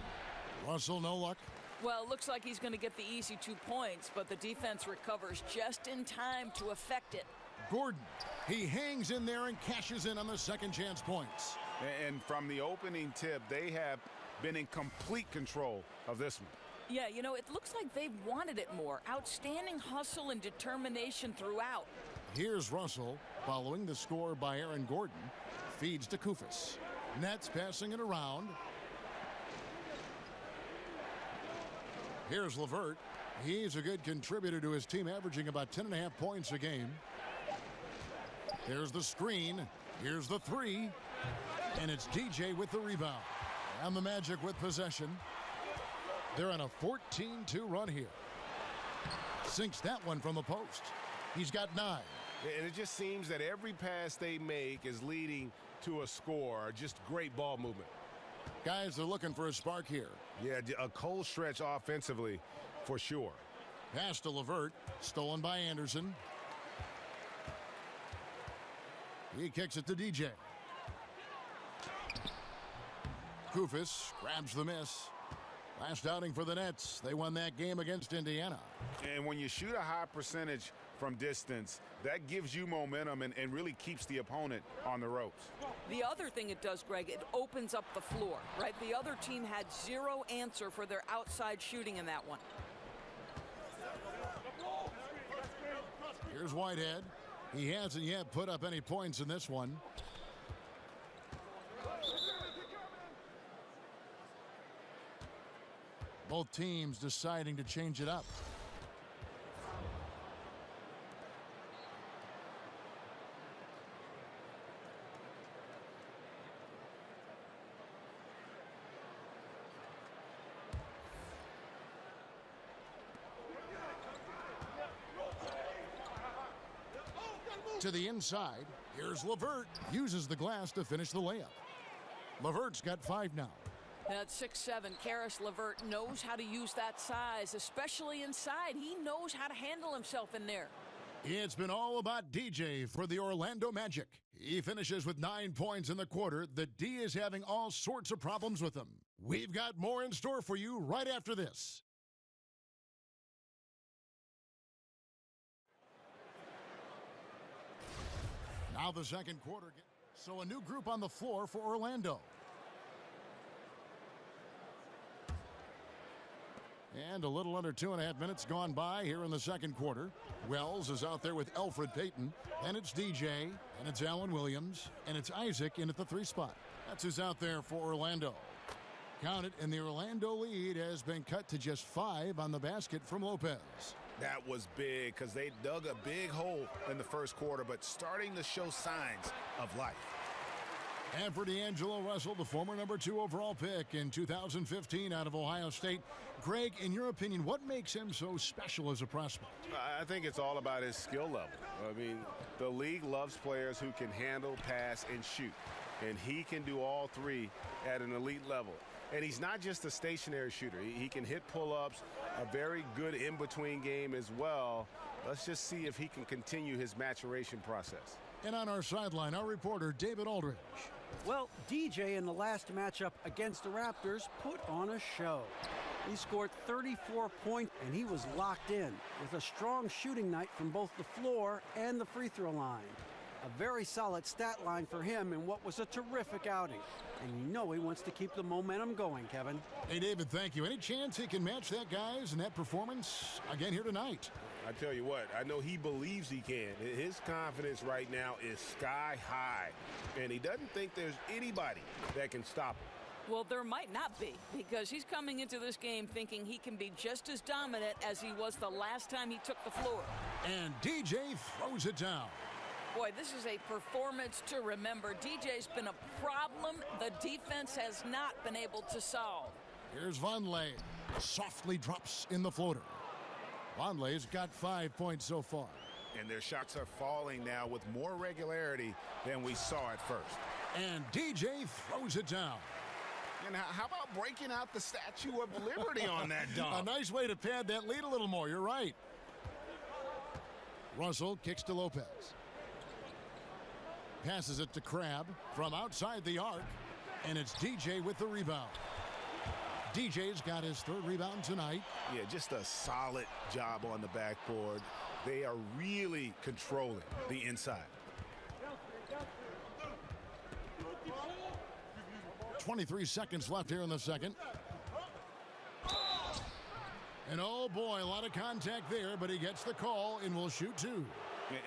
Russell, no luck. Well, it looks like he's going to get the easy 2 points, but the defense recovers just in time to affect it. Gordon, he hangs in there and cashes in on the second chance points. And from the opening tip, they have been in complete control of this one. Yeah, you know, it looks like they've wanted it more. Outstanding hustle and determination throughout. Here's Russell, following the score by Aaron Gordon. Feeds to Koufos. Nets passing it around. Here's LeVert. He's a good contributor to his team, averaging about 10.5 points a game. Here's the screen. Here's the three. And it's DJ with the rebound. And the Magic with possession. They're on a 14-2 run here. Sinks that one from the post. He's got 9. And it just seems that every pass they make is leading to a score. Just great ball movement. Guys are looking for a spark here. Yeah, a cold stretch offensively for sure. Pass to LeVert. Stolen by Anderson. He kicks it to DJ. Kufis grabs the miss. Last outing for the Nets. They won that game against Indiana. And when you shoot a high percentage from distance, that gives you momentum and really keeps the opponent on the ropes. The other thing it does, Greg, it opens up the floor, right? The other team had zero answer for their outside shooting in that one. Here's Whitehead. He hasn't yet put up any points in this one. Both teams deciding to change it up. To the inside. Here's LeVert. Uses the glass to finish the layup. LeVert's got 5 now. At 6'7", Karis LeVert knows how to use that size, especially inside. He knows how to handle himself in there. It's been all about DJ for the Orlando Magic. He finishes with 9 points in the quarter. The D is having all sorts of problems with him. We've got more in store for you right after this. Now the second quarter. So a new group on the floor for Orlando. And a little under 2.5 minutes gone by here in the second quarter. Wells is out there with Alfred Payton. And it's DJ. And it's Allen Williams. And it's Isaac in at the 3 spot. That's who's out there for Orlando. Count it, and the Orlando lead has been cut to just 5 on the basket from Lopez. That was big because they dug a big hole in the first quarter, but starting to show signs of life. And for D'Angelo Russell, the former number 2 overall pick in 2015 out of Ohio State. Greg, in your opinion, what makes him so special as a prospect? I think it's all about his skill level. I mean, the league loves players who can handle, pass, and shoot. And he can do all 3 at an elite level. And he's not just a stationary shooter. He can hit pull-ups, a very good in-between game as well. Let's just see if he can continue his maturation process. And on our sideline, our reporter, David Aldridge. Well, DJ in the last matchup against the Raptors put on a show. He scored 34 points, and he was locked in with a strong shooting night from both the floor and the free throw line. A very solid stat line for him in what was a terrific outing. And you know he wants to keep the momentum going, Kevin. Hey, David, thank you. Any chance he can match that, guys, in that performance again here tonight? I tell you what, I know he believes he can. His confidence right now is sky high. And he doesn't think there's anybody that can stop him. Well, there might not be, because he's coming into this game thinking he can be just as dominant as he was the last time he took the floor. And DJ throws it down. Boy, this is a performance to remember. DJ's been a problem the defense has not been able to solve. Here's Vonleh. Softly drops in the floater. Vonleh's got 5 points so far. And their shots are falling now with more regularity than we saw at first. And DJ throws it down. And how about breaking out the Statue of Liberty on that dunk? A nice way to pad that lead a little more. You're right. Russell kicks to Lopez. Passes it to Crabbe from outside the arc. And it's DJ with the rebound. DJ's got his 3rd rebound tonight. Yeah, just a solid job on the backboard. They are really controlling the inside. 23 seconds left here in the second. And oh boy, a lot of contact there, but he gets the call and will shoot 2.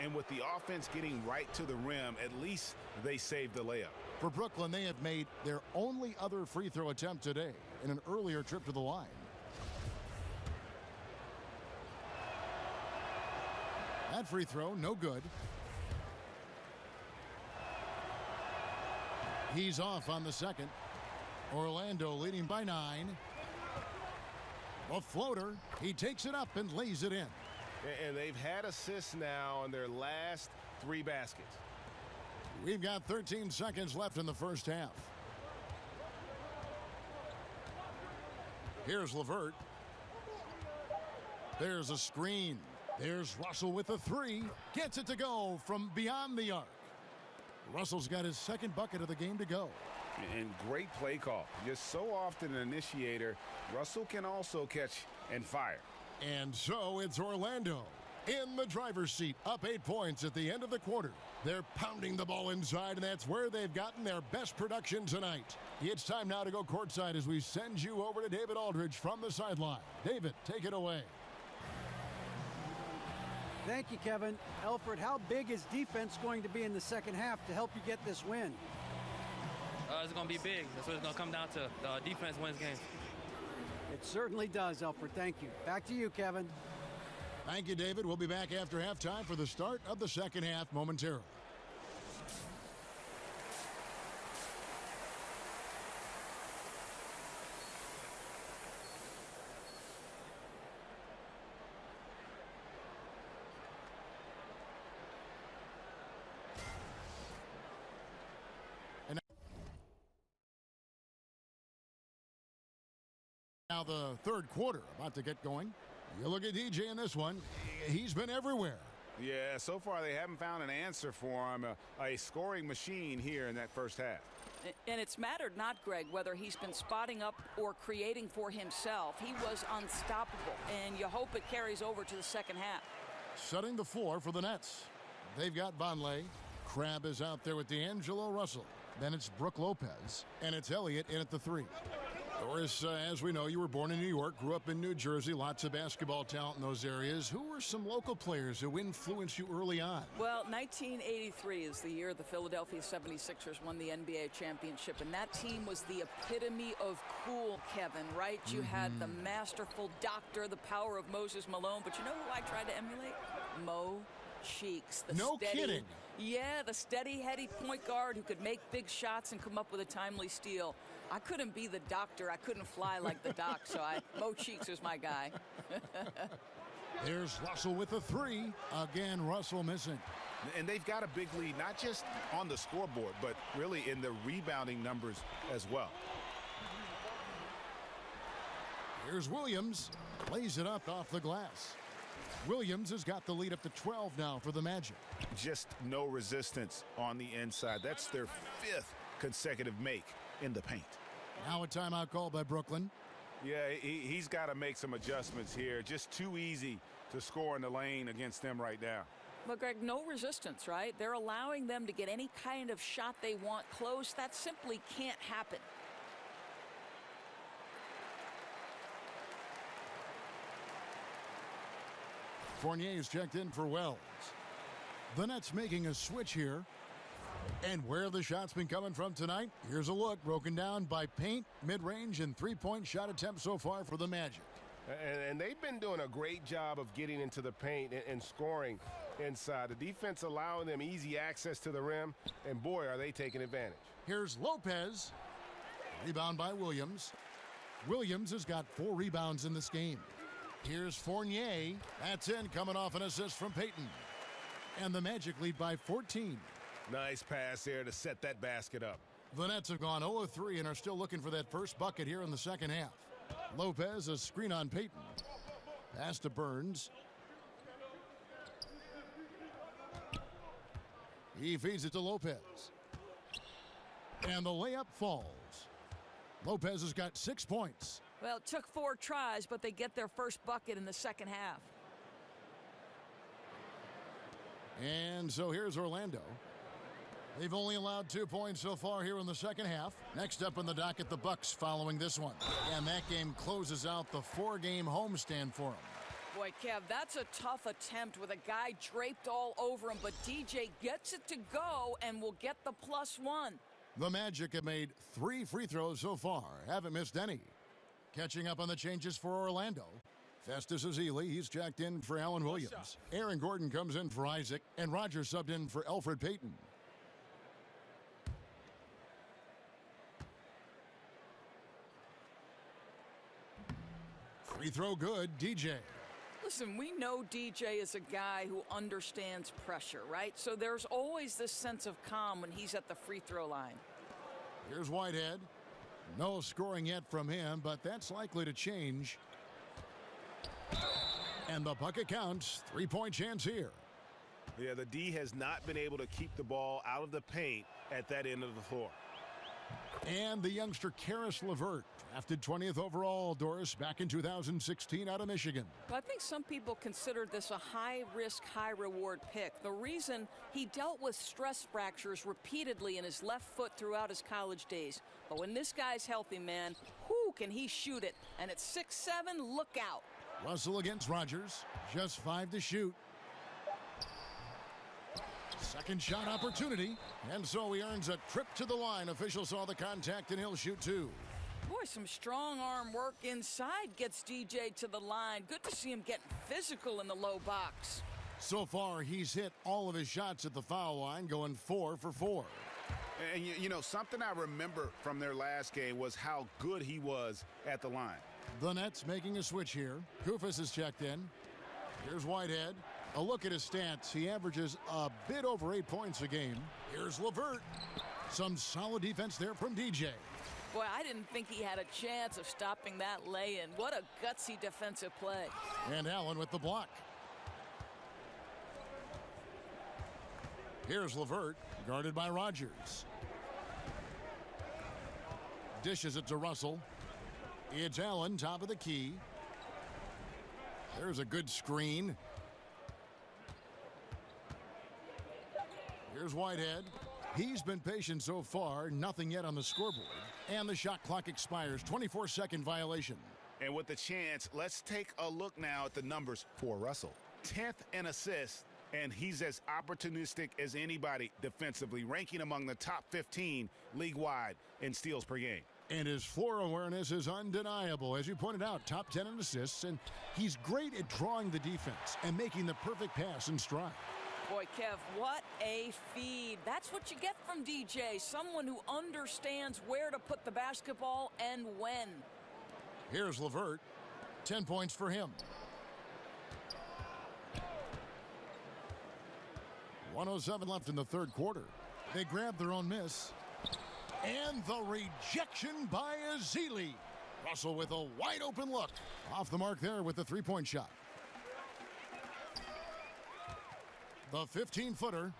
And with the offense getting right to the rim, at least they saved the layup. For Brooklyn, they have made their only other free throw attempt today in an earlier trip to the line. That free throw, no good. He's off on the second. Orlando leading by 9. A floater. He takes it up and lays it in. And they've had assists now on their last 3 baskets. We've got 13 seconds left in the first half. Here's LeVert. There's a screen. There's Russell with a 3. Gets it to go from beyond the arc. Russell's got his second bucket of the game to go. And great play call. Just so often an initiator, Russell can also catch and fire. And so it's Orlando in the driver's seat, up 8 points at the end of the quarter. They're pounding the ball inside, and that's where they've gotten their best production tonight. It's time now to go courtside as we send you over to David Aldridge from the sideline. David, take it away. Thank you, Kevin. Elfrid, how big is defense going to be in the second half to help you get this win? It's going to be big. That's what it's going to come down to. Defense wins games. It certainly does, Elfrid. Thank you. Back to you, Kevin. Thank you, David. We'll be back after halftime for the start of the second half momentarily. Now the third quarter about to get going. You look at DJ in this one. He's been everywhere. Yeah, so far they haven't found an answer for him. A scoring machine here in that first half. And it's mattered not, Greg, whether he's been spotting up or creating for himself. He was unstoppable, and you hope it carries over to the second half. Setting the floor for the Nets. They've got Vonleh. Crabbe is out there with D'Angelo Russell. Then it's Brook Lopez, and it's Elliott in at the 3. Doris, as we know, you were born in New York, grew up in New Jersey, lots of basketball talent in those areas. Who were some local players who influenced you early on? Well, 1983 is the year the Philadelphia 76ers won the NBA championship, and that team was the epitome of cool, Kevin, right? You had the masterful doctor, the power of Moses Malone, but you know who I tried to emulate? Mo Cheeks. No kidding. Yeah, the steady, heady point guard who could make big shots and come up with a timely steal. I couldn't be the doctor. I couldn't fly like the doc, so Mo Cheeks was my guy. There's Russell with a 3. Again, Russell missing. And they've got a big lead, not just on the scoreboard, but really in the rebounding numbers as well. Here's Williams. Lays it up off the glass. Williams has got the lead up to 12 now for the Magic. Just no resistance on the inside. That's their 5th consecutive make in the paint. Now a timeout called by Brooklyn. Yeah, he's got to make some adjustments here. Just too easy to score in the lane against them right now. But, Greg, no resistance, right? They're allowing them to get any kind of shot they want close. That simply can't happen. Fournier's checked in for Wells. The Nets making a switch here. And where have the shots been coming from tonight? Here's a look broken down by paint, mid-range, and three-point shot attempts so far for the Magic. And they've been doing a great job of getting into the paint and scoring inside. The defense allowing them easy access to the rim, and boy, are they taking advantage. Here's Lopez. Rebound by Williams. Williams has got 4 rebounds in this game. Here's Fournier. That's in, coming off an assist from Payton. And the Magic lead by 14. Nice pass there to set that basket up. The Nets have gone 0-3 and are still looking for that first bucket here in the second half. Lopez, a screen on Payton. Pass to Burns. He feeds it to Lopez. And the layup falls. Lopez has got 6 points. Well, it took 4 tries, but they get their first bucket in the second half. And so here's Orlando. They've only allowed 2 points so far here in the second half. Next up on the docket, the Bucks following this one. And that game closes out the 4-game homestand for them. Boy, Kev, that's a tough attempt with a guy draped all over him, but DJ gets it to go and will get the +1. The Magic have made 3 free throws so far, haven't missed any. Catching up on the changes for Orlando. Festus Ezeli, he's checked in for Alan Williams. Aaron Gordon comes in for Isaac, and Rogers subbed in for Elfrid Payton. Free throw good, DJ. Listen, we know DJ is a guy who understands pressure, right? So there's always this sense of calm when he's at the free throw line. Here's Whitehead. No scoring yet from him, but that's likely to change. And the bucket counts. 3-point chance here. Yeah, the D has not been able to keep the ball out of the paint at that end of the floor. And the youngster Karis LeVert, drafted 20th overall, Doris, back in 2016 out of Michigan. But I think some people consider this a high-risk, high-reward pick. The reason, he dealt with stress fractures repeatedly in his left foot throughout his college days. But when this guy's healthy, man, whoo, can he shoot it? And at 6'7", look out. Russell against Rogers, just 5 to shoot. Second shot opportunity, and so he earns a trip to the line. Officials saw the contact, and he'll shoot 2. Boy, some strong arm work inside gets DJ to the line. Good to see him getting physical in the low box. So far, he's hit all of his shots at the foul line, going 4 for 4. And you know, something I remember from their last game was how good he was at the line. The Nets making a switch here. Koufos is checked in. Here's Whitehead. A look at his stats. He averages a bit over 8 points a game. Here's LeVert. Some solid defense there from DJ. Boy, I didn't think he had a chance of stopping that lay-in. What a gutsy defensive play. And Allen with the block. Here's LeVert, guarded by Rogers. Dishes it to Russell. It's Allen, top of the key. There's a good screen. Here's Whitehead. He's been patient so far, nothing yet on the scoreboard. And the shot clock expires, 24-second violation. And with the chance, let's take a look now at the numbers for Russell. 10th in assists, and he's as opportunistic as anybody defensively, ranking among the top 15 league-wide in steals per game. And his floor awareness is undeniable. As you pointed out, top 10 in assists, and he's great at drawing the defense and making the perfect pass in stride. Boy, Kev, what a feed. That's what you get from DJ, someone who understands where to put the basketball and when. Here's LeVert. 10 points for him. 1:07 left in the third quarter. They grab their own miss. And the rejection by Ezeli. Russell with a wide open look. Off the mark there with the three-point shot. The 15-footer.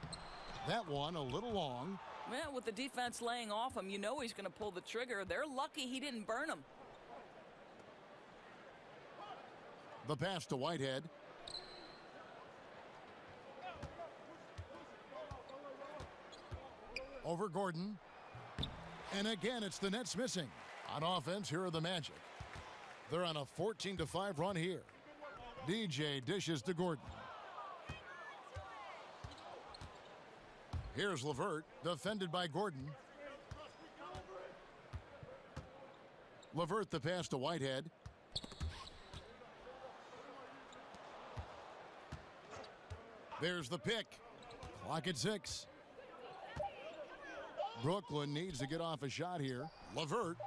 That one a little long. Well, with the defense laying off him, you know he's going to pull the trigger. They're lucky he didn't burn him. The pass to Whitehead. Over Gordon. And again, it's the Nets missing. On offense, here are the Magic. They're on a 14-5 run here. DJ dishes to Gordon. Here's LeVert, defended by Gordon. LeVert the pass to Whitehead. There's the pick. Clock at 6. Brooklyn needs to get off a shot here. LeVert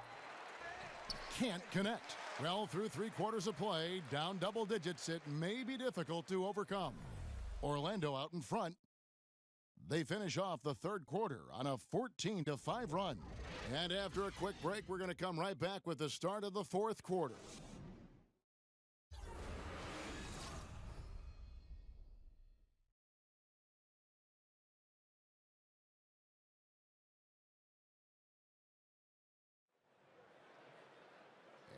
can't connect. Well, through 3 quarters of play, down double digits, it may be difficult to overcome. Orlando out in front. They finish off the third quarter on a 14-5 run. And after a quick break, we're going to come right back with the start of the fourth quarter.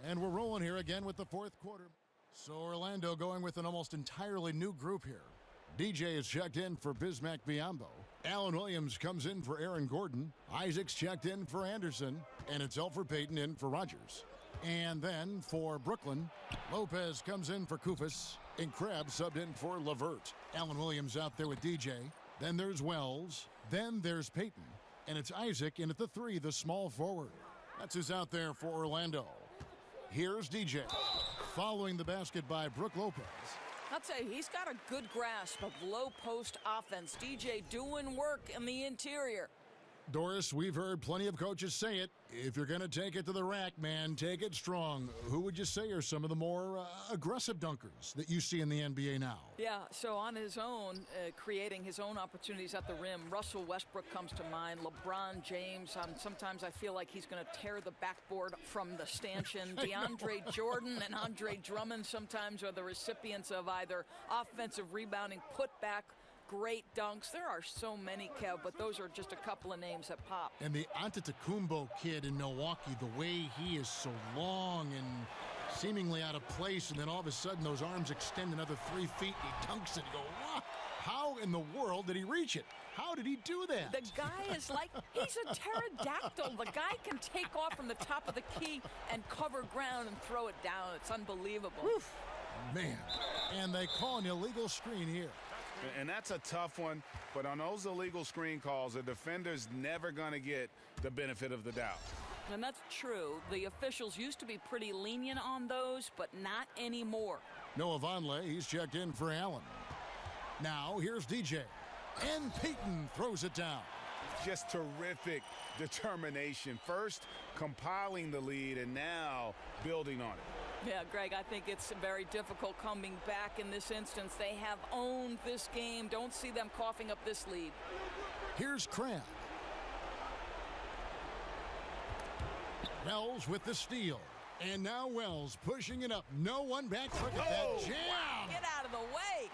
And we're rolling here again with the fourth quarter. So Orlando going with an almost entirely new group here. DJ is checked in for Bismack Biyombo. Alan Williams comes in for Aaron Gordon. Isaac's checked in for Anderson. And it's Elfrid Payton in for Rogers. And then for Brooklyn, Lopez comes in for Koufos. And Krabs subbed in for LeVert. Alan Williams out there with DJ. Then there's Wells. Then there's Payton. And it's Isaac in at the 3, the small forward. That's who's out there for Orlando. Here's DJ. Following the basket by Brooke Lopez. I'd say he's got a good grasp of low post offense. DJ doing work in the interior. Doris, we've heard plenty of coaches say it. If you're going to take it to the rack, man, take it strong. Who would you say are some of the more aggressive dunkers that you see in the NBA now? Yeah, so on his own, creating his own opportunities at the rim, Russell Westbrook comes to mind, LeBron James. Sometimes I feel like he's going to tear the backboard from the stanchion. DeAndre Jordan and Andre Drummond sometimes are the recipients of either offensive rebounding, putback, great dunks. There are so many, Kev, but those are just a couple of names that pop. And the Antetokounmpo kid in Milwaukee, the way he is so long and seemingly out of place, and then all of a sudden those arms extend another 3 feet, and he dunks it. You go, what? How in the world did he reach it? How did he do that? The guy is like, he's a pterodactyl. The guy can take off from the top of the key and cover ground and throw it down. It's unbelievable. Oof. Man, and they call an illegal screen here. And that's a tough one, but on those illegal screen calls, the defender's never going to get the benefit of the doubt. And that's true. The officials used to be pretty lenient on those, but not anymore. Noah Vonleh, he's checked in for Allen. Now, here's DJ. And Peyton throws it down. Just terrific determination. First, compiling the lead, and now building on it. Yeah, Greg, I think it's very difficult coming back in this instance. They have owned this game. Don't see them coughing up this lead. Here's Crabb. Wells with the steal. And now Wells pushing it up. No one back. Look at that jam. Wow, get out of the way.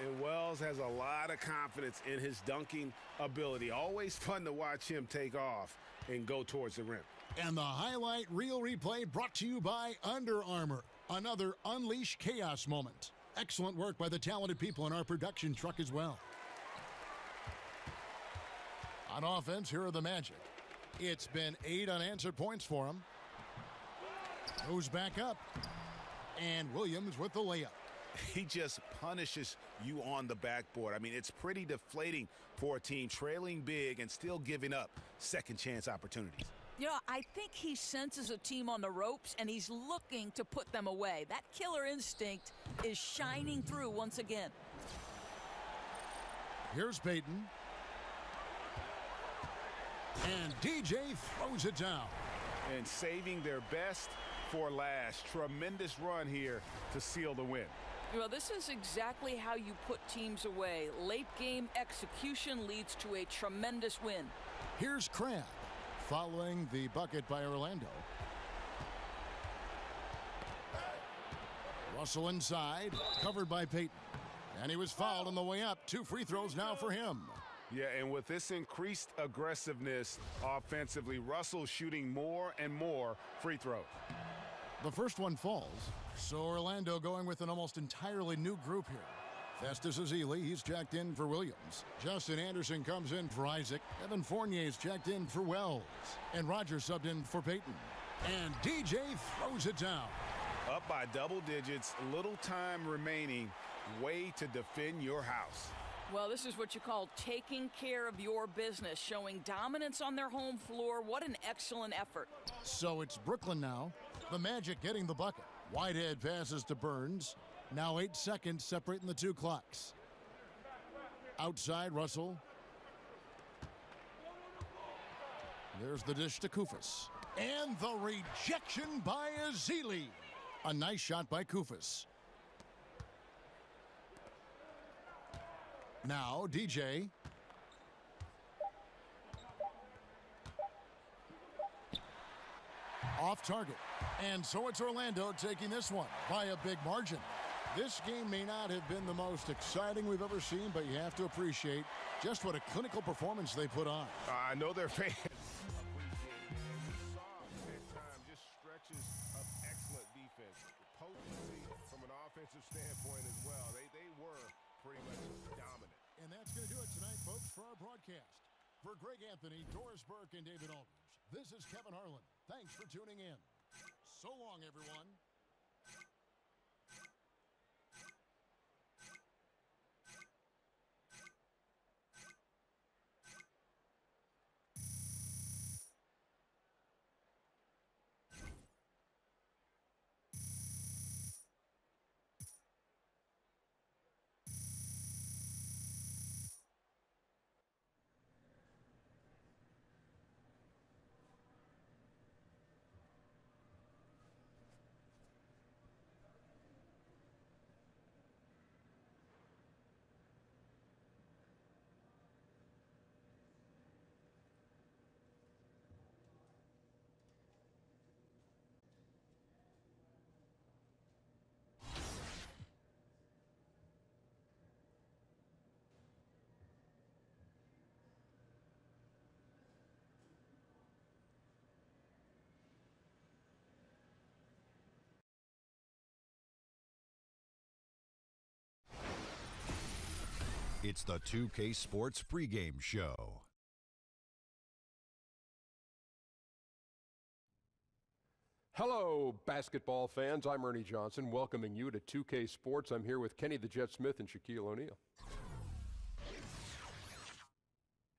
And Wells has a lot of confidence in his dunking ability. Always fun to watch him take off and go towards the rim. And the highlight reel replay brought to you by Under Armour. Another Unleash Chaos moment. Excellent work by the talented people in our production truck as well. On offense, here are the Magic. It's been 8 unanswered points for them. Goes back up. And Williams with the layup. He just punishes you on the backboard. I mean, it's pretty deflating for a team trailing big and still giving up second chance opportunities. You know, I think he senses a team on the ropes, and he's looking to put them away. That killer instinct is shining through once again. Here's Peyton. And DJ throws it down. And saving their best for last. Tremendous run here to seal the win. Well, this is exactly how you put teams away. Late game execution leads to a tremendous win. Here's Crabb. Following the bucket by Orlando. Russell inside, covered by Peyton. And he was fouled on the way up. 2 free throws now for him. Yeah, and with this increased aggressiveness offensively, Russell shooting more and more free throws. The first one falls, so Orlando going with an almost entirely new group here. Festus Ezeli, he's checked in for Williams. Justin Anderson comes in for Isaac. Evan Fournier's checked in for Wells. And Roger subbed in for Peyton. And DJ throws it down. Up by double digits, little time remaining. Way to defend your house. Well, this is what you call taking care of your business, showing dominance on their home floor. What an excellent effort. So it's Brooklyn now. The Magic getting the bucket. Whitehead passes to Burns. Now 8 seconds separating the 2 clocks. Outside, Russell. There's the dish to Koufos. And the rejection by Ezeli. A nice shot by Koufos. Now, DJ. Off target. And so it's Orlando taking this one by a big margin. This game may not have been the most exciting we've ever seen, but you have to appreciate just what a clinical performance they put on. I know their fans. Just stretches of excellent defense. Potency from an offensive standpoint as well. They were pretty much dominant. And that's going to do it tonight, folks, for our broadcast. For Greg Anthony, Doris Burke, and David Aldridge, this is Kevin Harlan. Thanks for tuning in. So long, everyone. It's the 2K Sports pregame show. Hello, basketball fans. I'm Ernie Johnson, welcoming you to 2K Sports. I'm here with Kenny the Jet Smith and Shaquille O'Neal.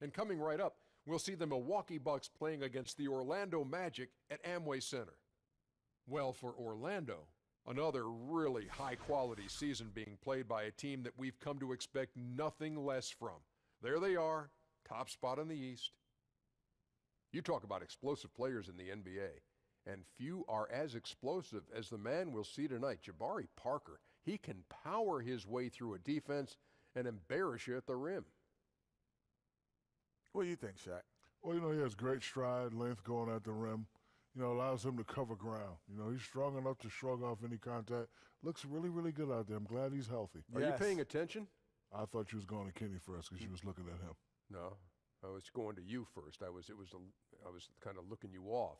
And coming right up, we'll see the Milwaukee Bucks playing against the Orlando Magic at Amway Center. Well, for Orlando, another really high-quality season being played by a team that we've come to expect nothing less from. There they are, top spot in the East. You talk about explosive players in the NBA, and few are as explosive as the man we'll see tonight, Jabari Parker. He can power his way through a defense and embarrass you at the rim. What do you think, Shaq? Well, he has great stride, length going at the rim. Allows him to cover ground. He's strong enough to shrug off any contact. Looks really, really good out there. I'm glad he's healthy. Are you paying attention? I thought you was going to Kenny first because you was looking at him. No, I was going to you first. I was kind of looking you off,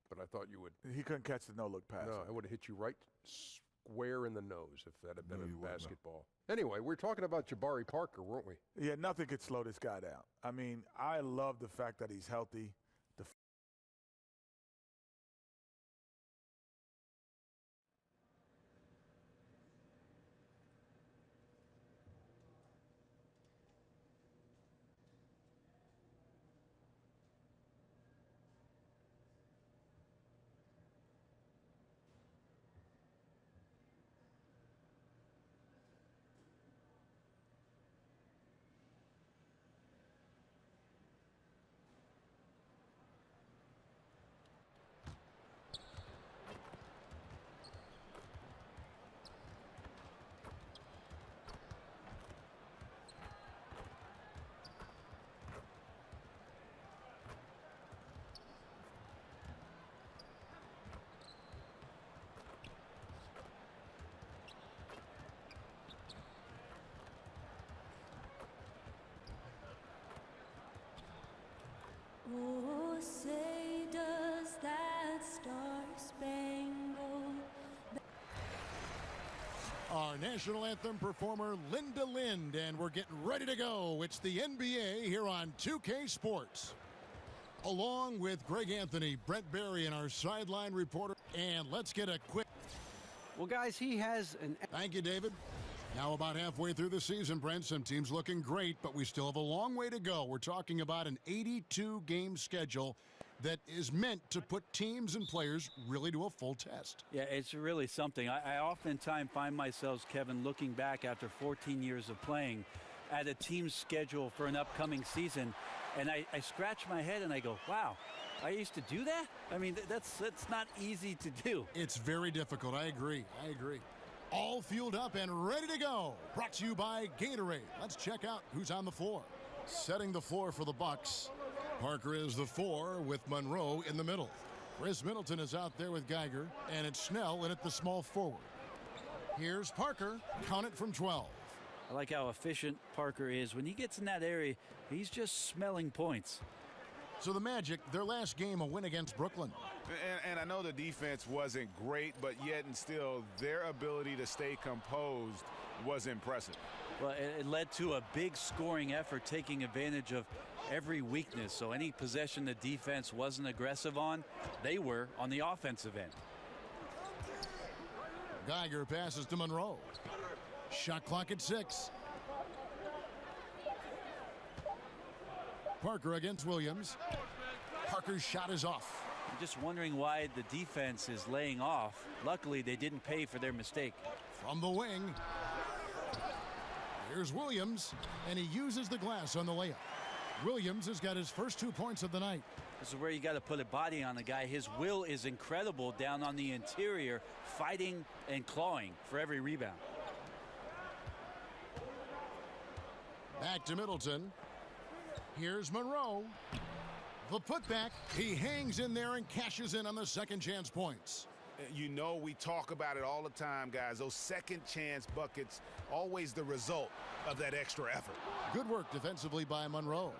but I thought you would. He couldn't catch the no-look pass. No, I would have hit you right square in the nose if that had been in basketball. Anyway, we're talking about Jabari Parker, weren't we? Yeah, nothing could slow this guy down. I mean, I love the fact that he's healthy. Oh, say does that star-spangled... Our national anthem performer, Linda Lind, and we're getting ready to go. It's the NBA here on 2K Sports. Along with Greg Anthony, Brent Barry, and our sideline reporter. And let's get a quick... Well, guys, he has an... Thank you, David. Now about halfway through the season, Brent, some teams looking great, but we still have a long way to go. We're talking about an 82-game schedule that is meant to put teams and players really to a full test. Yeah, it's really something. I oftentimes find myself, Kevin, looking back after 14 years of playing at a team's schedule for an upcoming season, and I scratch my head and I go, wow, I used to do that? I mean, that's not easy to do. It's very difficult. I agree. All fueled up and ready to go. Brought to you by Gatorade. Let's check out who's on the floor. Setting the floor for the Bucks. Parker is the 4 with Monroe in the middle. Chris Middleton is out there with Geiger, and it's Snell in at the small forward. Here's Parker. Count it from 12. I like how efficient Parker is. When he gets in that area, he's just smelling points. So the Magic, their last game, a win against Brooklyn. And I know the defense wasn't great, but yet and still, their ability to stay composed was impressive. Well, it led to a big scoring effort, taking advantage of every weakness. So any possession the defense wasn't aggressive on, they were on the offensive end. Geiger passes to Monroe. Shot clock at 6. Parker against Williams. Parker's shot is off. I'm just wondering why the defense is laying off. Luckily, they didn't pay for their mistake. From the wing. Here's Williams, and he uses the glass on the layup. Williams has got his first 2 points of the night. This is where you got to put a body on the guy. His will is incredible down on the interior, fighting and clawing for every rebound. Back to Middleton. Here's Monroe. The putback. He hangs in there and cashes in on the second chance points. We talk about it all the time, guys. Those second chance buckets, always the result of that extra effort. Good work defensively by Monroe.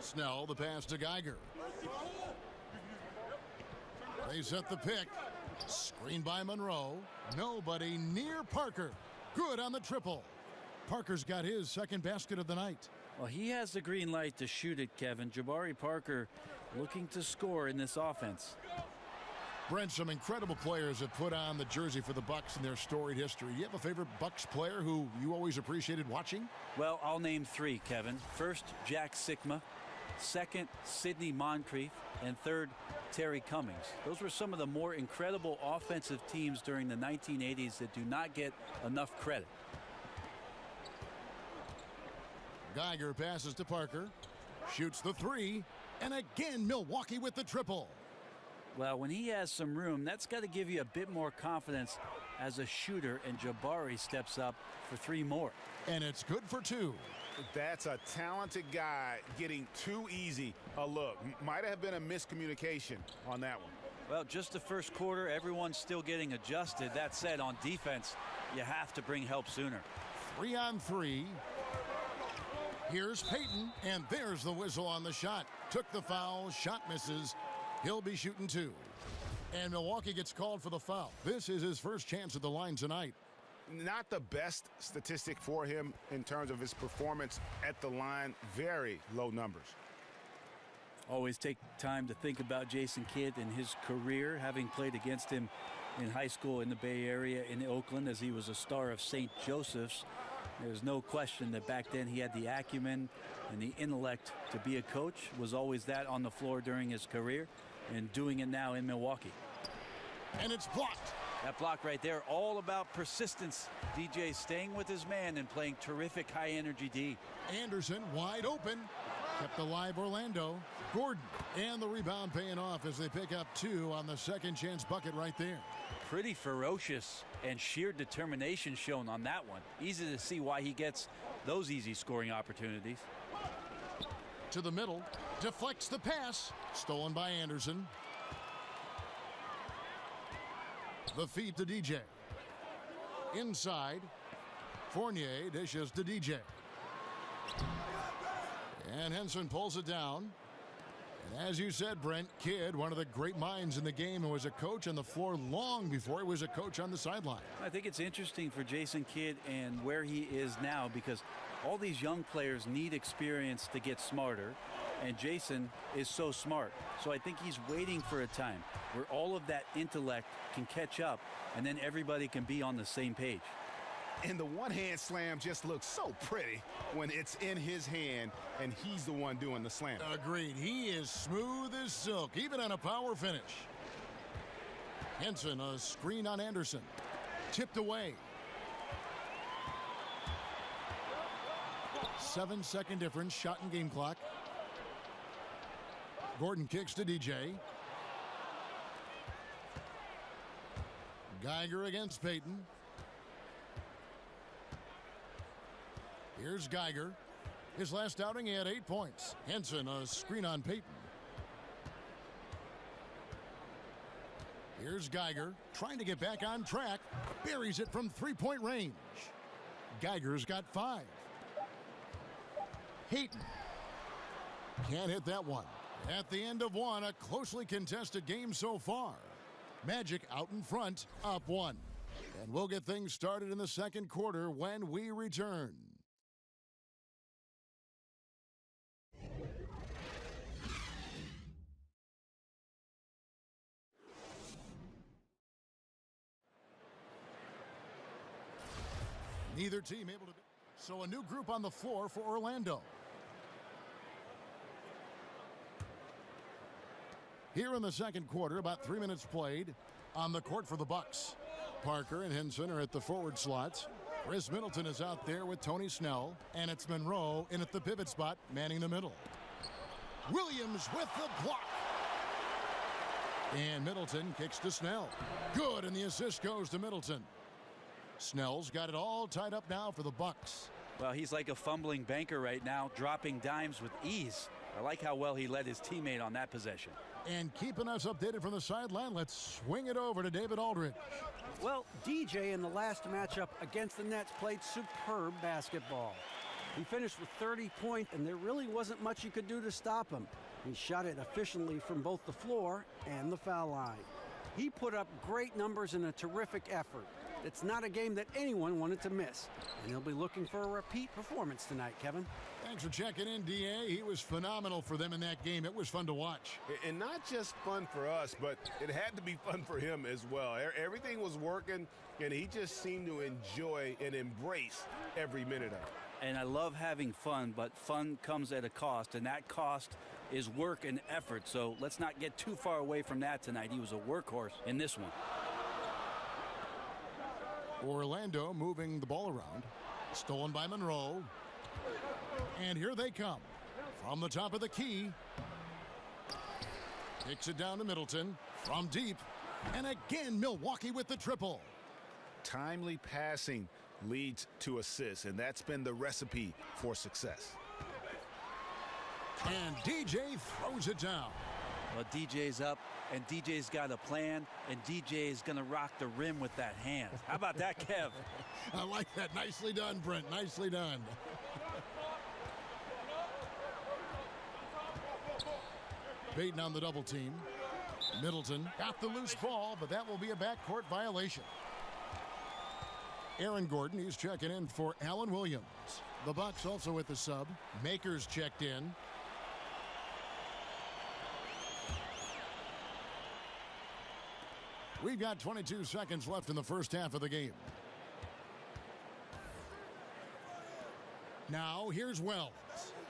Snell, the pass to Geiger. They set the pick. Screen by Monroe. Nobody near Parker. Good on the triple. Parker's got his second basket of the night. Well, he has the green light to shoot it, Kevin. Jabari Parker looking to score in this offense. Brent, some incredible players have put on the jersey for the Bucks in their storied history. You have a favorite Bucks player who you always appreciated watching? Well, I'll name three, Kevin. First, Jack Sikma. Second, Sidney Moncrief. And third, Terry Cummings. Those were some of the more incredible offensive teams during the 1980s that do not get enough credit. Geiger passes to Parker, shoots the three, and again Milwaukee with the triple. Well, when he has some room, that's got to give you a bit more confidence as a shooter, and Jabari steps up for three more. And it's good for two. That's a talented guy getting too easy a look. Might have been a miscommunication on that one. Well, just the first quarter, everyone's still getting adjusted. That said, on defense, you have to bring help sooner. 3 on 3. Here's Payton, and there's the whistle on the shot. Took the foul, shot misses. He'll be shooting two. And Milwaukee gets called for the foul. This is his first chance at the line tonight. Not the best statistic for him in terms of his performance at the line. Very low numbers. Always take time to think about Jason Kidd and his career, having played against him in high school in the Bay Area in Oakland as he was a star of St. Joseph's. There's no question that back then he had the acumen and the intellect to be a coach. Was always that on the floor during his career, and doing it now in Milwaukee. And it's blocked. That block right there, all about persistence. DJ staying with his man and playing terrific high-energy D. Anderson wide open. Kept alive Orlando. Gordon, and the rebound paying off as they pick up two on the second chance bucket right there. Pretty ferocious and sheer determination shown on that one. Easy to see why he gets those easy scoring opportunities. To the middle, deflects the pass, stolen by Anderson. The feed to DJ. Inside, Fournier dishes to DJ. And Henson pulls it down. And as you said, Brent, Kidd, one of the great minds in the game, and was a coach on the floor long before he was a coach on the sideline. I think it's interesting for Jason Kidd and where he is now, because all these young players need experience to get smarter, and Jason is so smart. So I think he's waiting for a time where all of that intellect can catch up, and then everybody can be on the same page. And the one-hand slam just looks so pretty when it's in his hand and he's the one doing the slam. Agreed. He is smooth as silk, even on a power finish. Henson, a screen on Anderson. Tipped away. 7-second difference, shot and game clock. Gordon kicks to DJ. Geiger against Payton. Here's Geiger. His last outing, he had 8 points. Henson, a screen on Payton. Here's Geiger, trying to get back on track. Buries it from three-point range. Geiger's got 5. Hayton can't hit that one. At the end of one, a closely contested game so far. Magic out in front, up 1. And we'll get things started in the second quarter when we return. Neither team able to. So a new group on the floor for Orlando. Here in the second quarter, about 3 minutes played on the court for the Bucks. Parker and Henson are at the forward slots. Chris Middleton is out there with Tony Snell, and it's Monroe in at the pivot spot, manning the middle. Williams with the block. And Middleton kicks to Snell. Good, and the assist goes to Middleton. Snell's got it all tied up now for the Bucks. Well, he's like a fumbling banker right now, dropping dimes with ease. I like how well he led his teammate on that possession. And keeping us updated from the sideline, let's swing it over to David Aldridge. Well, DJ in the last matchup against the Nets played superb basketball. He finished with 30 points, and there really wasn't much you could do to stop him. He shot it efficiently from both the floor and the foul line. He put up great numbers in a terrific effort. It's not a game that anyone wanted to miss, and they'll be looking for a repeat performance tonight, Kevin. Thanks for checking in, D.A. He was phenomenal for them in that game. It was fun to watch. And not just fun for us, but it had to be fun for him as well. Everything was working, and he just seemed to enjoy and embrace every minute of it. And I love having fun, but fun comes at a cost, and that cost is work and effort. So let's not get too far away from that tonight. He was a workhorse in this one. Orlando moving the ball around. Stolen by Monroe. And here they come. From the top of the key. Kicks it down to Middleton. From deep. And again, Milwaukee with the triple. Timely passing leads to assists, and that's been the recipe for success. And DJ throws it down. Well, DJ's up, and DJ's got a plan, and DJ is going to rock the rim with that hand. How about that, Kev? I like that. Nicely done, Brent. Nicely done. Payton on the double team. Middleton got the loose ball, but that will be a backcourt violation. Aaron Gordon, he's checking in for Alan Williams. The Bucks also with the sub. Makers checked in. We've got 22 seconds left in the first half of the game. Now here's Wells.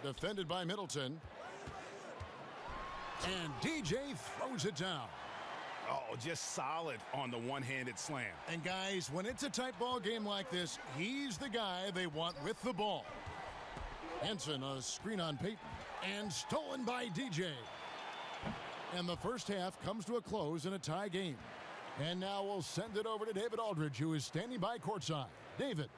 Defended by Middleton. And DJ throws it down. Oh, just solid on the one-handed slam. And guys, when it's a tight ball game like this, he's the guy they want with the ball. Henson, a screen on Payton. And stolen by DJ. And the first half comes to a close in a tie game. And now we'll send it over to David Aldridge, who is standing by courtside. David.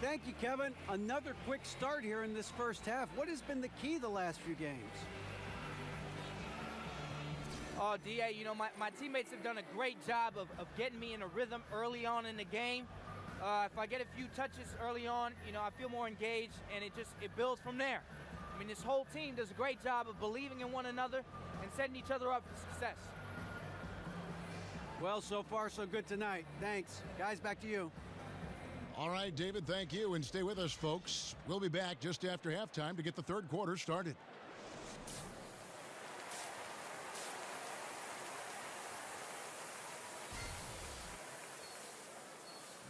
Thank you, Kevin. Another quick start here in this first half. What has been the key the last few games? Oh, D.A., you know, my teammates have done a great job of getting me in a rhythm early on in the game. If I get a few touches early on, you know, I feel more engaged, and it builds from there. I mean, this whole team does a great job of believing in one another and setting each other up for success. Well, so far, so good tonight. Thanks. Guys, back to you. All right, David, thank you. And stay with us, folks. We'll be back just after halftime to get the third quarter started.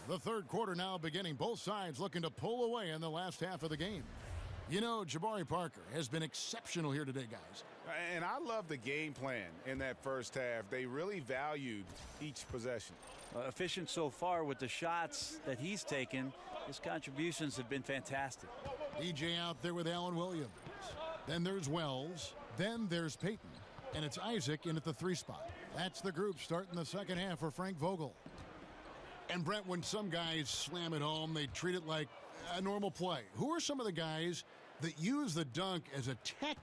The third quarter now beginning. Both sides looking to pull away in the last half of the game. You know, Jabari Parker has been exceptional here today, guys. And I love the game plan in that first half. They really valued each possession. Efficient so far with the shots that he's taken. His contributions have been fantastic. DJ out there with Alan Williams. Then there's Wells. Then there's Payton. And it's Isaac in at the 3 spot. That's the group starting the second half for Frank Vogel. And Brent, when some guys slam it home, they treat it like a normal play. Who are some of the guys that use the dunk as a tactic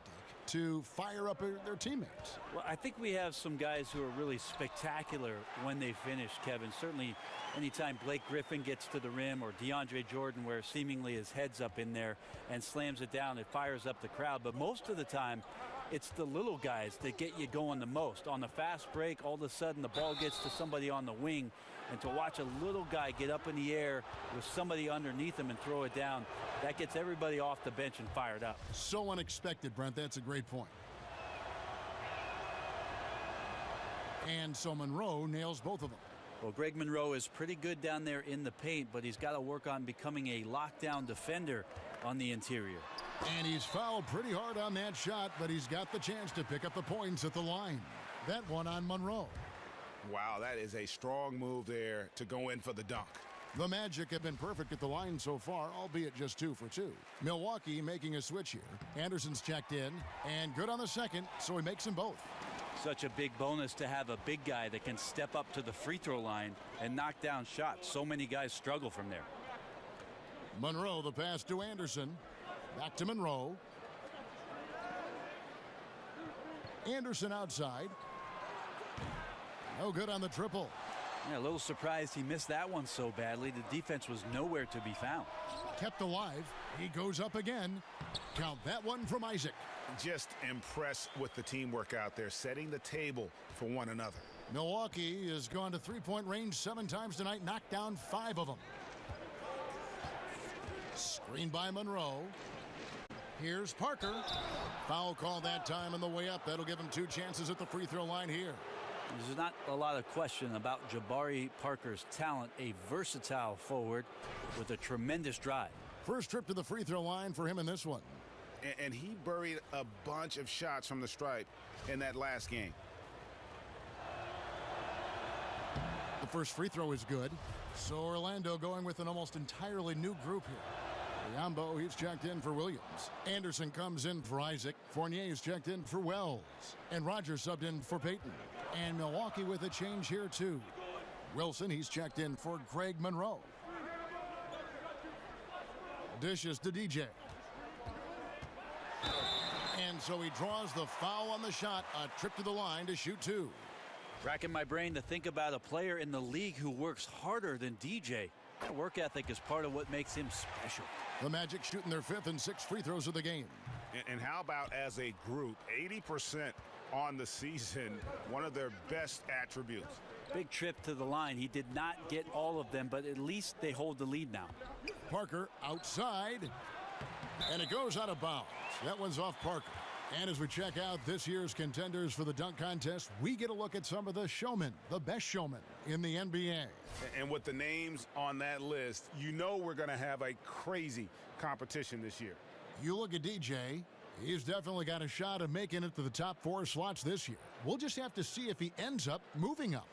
to fire up their teammates? Well, I think we have some guys who are really spectacular when they finish, Kevin. Certainly anytime Blake Griffin gets to the rim, or DeAndre Jordan, where seemingly his head's up in there and slams it down, it fires up the crowd. But most of the time, it's the little guys that get you going the most. On the fast break, all of a sudden the ball gets to somebody on the wing, and to watch a little guy get up in the air with somebody underneath him and throw it down, that gets everybody off the bench and fired up. So unexpected, Brent. That's a great point. And so Monroe nails both of them. Well, Greg Monroe is pretty good down there in the paint, but he's got to work on becoming a lockdown defender on the interior. And he's fouled pretty hard on that shot, but he's got the chance to pick up the points at the line. That one on Monroe. Wow, that is a strong move there to go in for the dunk. The Magic have been perfect at the line so far, albeit just 2 for 2. Milwaukee making a switch here. Anderson's checked in, and good on the second, so he makes them both. Such a big bonus to have a big guy that can step up to the free throw line and knock down shots. So many guys struggle from there. Monroe, the pass to Anderson. Back to Monroe. Anderson outside. No good on the triple. Yeah, a little surprised he missed that one so badly. The defense was nowhere to be found. Kept alive. He goes up again. Count that one from Isaac. Just impressed with the teamwork out there, setting the table for one another. Milwaukee has gone to three-point range 7 times tonight, knocked down 5 of them. Screen by Monroe. Here's Parker. Foul call that time on the way up. That'll give him 2 chances at the free throw line here. There's not a lot of question about Jabari Parker's talent, a versatile forward with a tremendous drive. First trip to the free throw line for him in this one. And he buried a bunch of shots from the stripe in that last game. The first free throw is good. So Orlando going with an almost entirely new group here. Yambo, he's checked in for Williams. Anderson comes in for Isaac. Fournier's checked in for Wells. And Rogers subbed in for Payton. And Milwaukee with a change here too. Wilson, he's checked in for Greg Monroe. Dishes to DJ. And so he draws the foul on the shot. A trip to the line to shoot 2. Racking my brain to think about a player in the league who works harder than DJ. That work ethic is part of what makes him special. The Magic shooting their 5th and 6th free throws of the game. And how about as a group, 80% on the season, one of their best attributes. Big trip to the line. He did not get all of them, but at least they hold the lead now. Parker outside, and it goes out of bounds. That one's off Parker. And as we check out this year's contenders for the dunk contest, we get a look at some of the showmen, the best showmen in the NBA. And with the names on that list, you know we're going to have a crazy competition this year. You look at DJ, he's definitely got a shot of making it to the top 4 slots this year. We'll just have to see if he ends up moving up.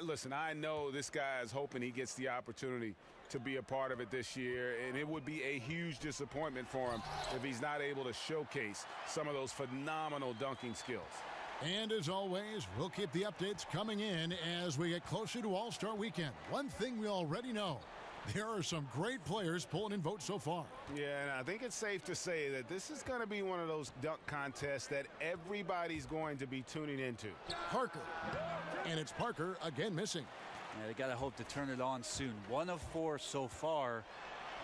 Listen, I know this guy is hoping he gets the opportunity to be a part of it this year, and it would be a huge disappointment for him if he's not able to showcase some of those phenomenal dunking skills. And as always, we'll keep the updates coming in as we get closer to All-Star Weekend. One thing we already know, there are some great players pulling in votes so far. Yeah, and I think it's safe to say that this is going to be one of those dunk contests that everybody's going to be tuning into. Parker, and it's Parker again missing. Yeah, they got to hope to turn it on soon. 1 of 4 so far,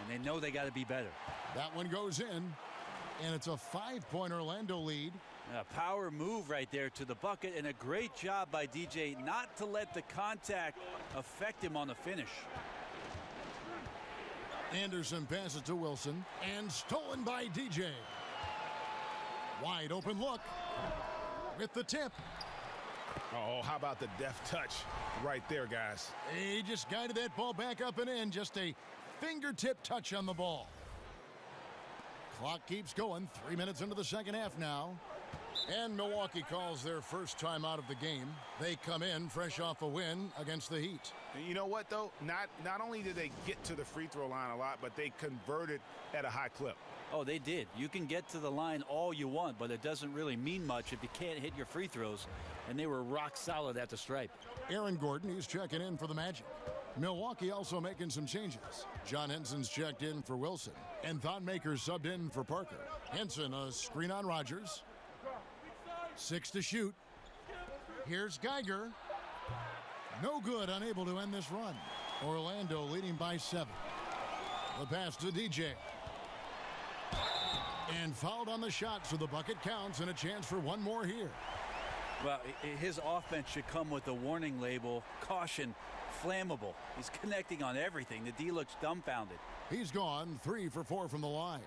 and they know they got to be better. That one goes in, and it's a 5-point Orlando lead. A power move right there to the bucket, and a great job by DJ not to let the contact affect him on the finish. Anderson passes to Wilson, and stolen by DJ. Wide open look with the tip. Oh, how about the deft touch right there, guys? He just guided that ball back up and in. Just a fingertip touch on the ball. Clock keeps going. 3 minutes into the second half now. And Milwaukee calls their first time out of the game. They come in fresh off a win against the Heat. You know what, though? Not only did they get to the free throw line a lot, but they converted at a high clip. Oh, they did. You can get to the line all you want, but it doesn't really mean much if you can't hit your free throws. And they were rock solid at the stripe. Aaron Gordon, he's checking in for the Magic. Milwaukee also making some changes. John Henson's checked in for Wilson. And Thon Maker subbed in for Parker. Henson, a screen on Rogers. 6 to shoot. Here's Geiger. No good, unable to end this run. Orlando leading by 7. The pass to DJ. And fouled on the shot, so the bucket counts and a chance for one more here. Well, his offense should come with a warning label, caution, flammable. He's connecting on everything. The D looks dumbfounded. He's gone 3 for 4 from the line.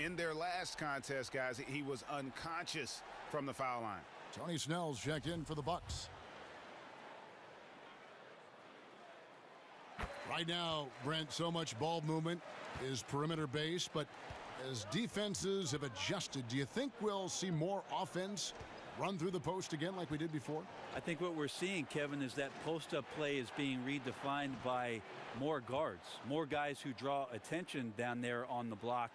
In their last contest, guys, he was unconscious from the foul line. Tony Snell's checked in for the Bucks. Right now, Brent, so much ball movement is perimeter based, but as defenses have adjusted, do you think we'll see more offense run through the post again like we did before? I think what we're seeing, Kevin, is that post-up play is being redefined by more guards, more guys who draw attention down there on the block.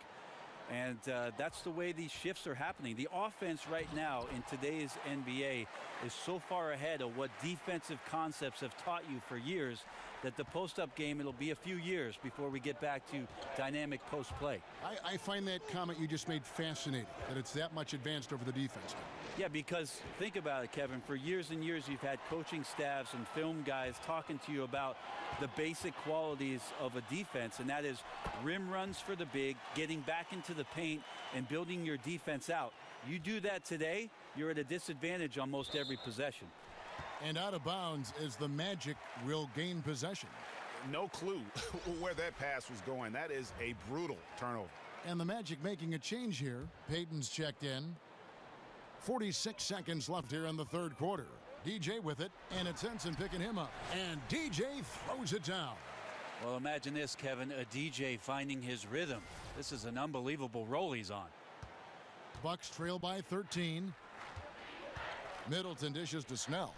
And that's the way these shifts are happening. The offense right now in today's NBA is so far ahead of what defensive concepts have taught you for years that the post-up game, it'll be a few years before we get back to dynamic post-play. I find that comment you just made fascinating, that it's that much advanced over the defense. Yeah, because think about it, Kevin. For years and years, you've had coaching staffs and film guys talking to you about the basic qualities of a defense, and that is rim runs for the big, getting back into the paint, and building your defense out. You do that today, you're at a disadvantage on most every possession. And out of bounds as the Magic will gain possession. No clue where that pass was going. That is a brutal turnover. And the Magic making a change here. Payton's checked in. 46 seconds left here in the third quarter. DJ with it, and it's Henson picking him up. And DJ throws it down. Well, imagine this, Kevin, a DJ finding his rhythm. This is an unbelievable roll he's on. Bucks trail by 13. Middleton dishes to Snell.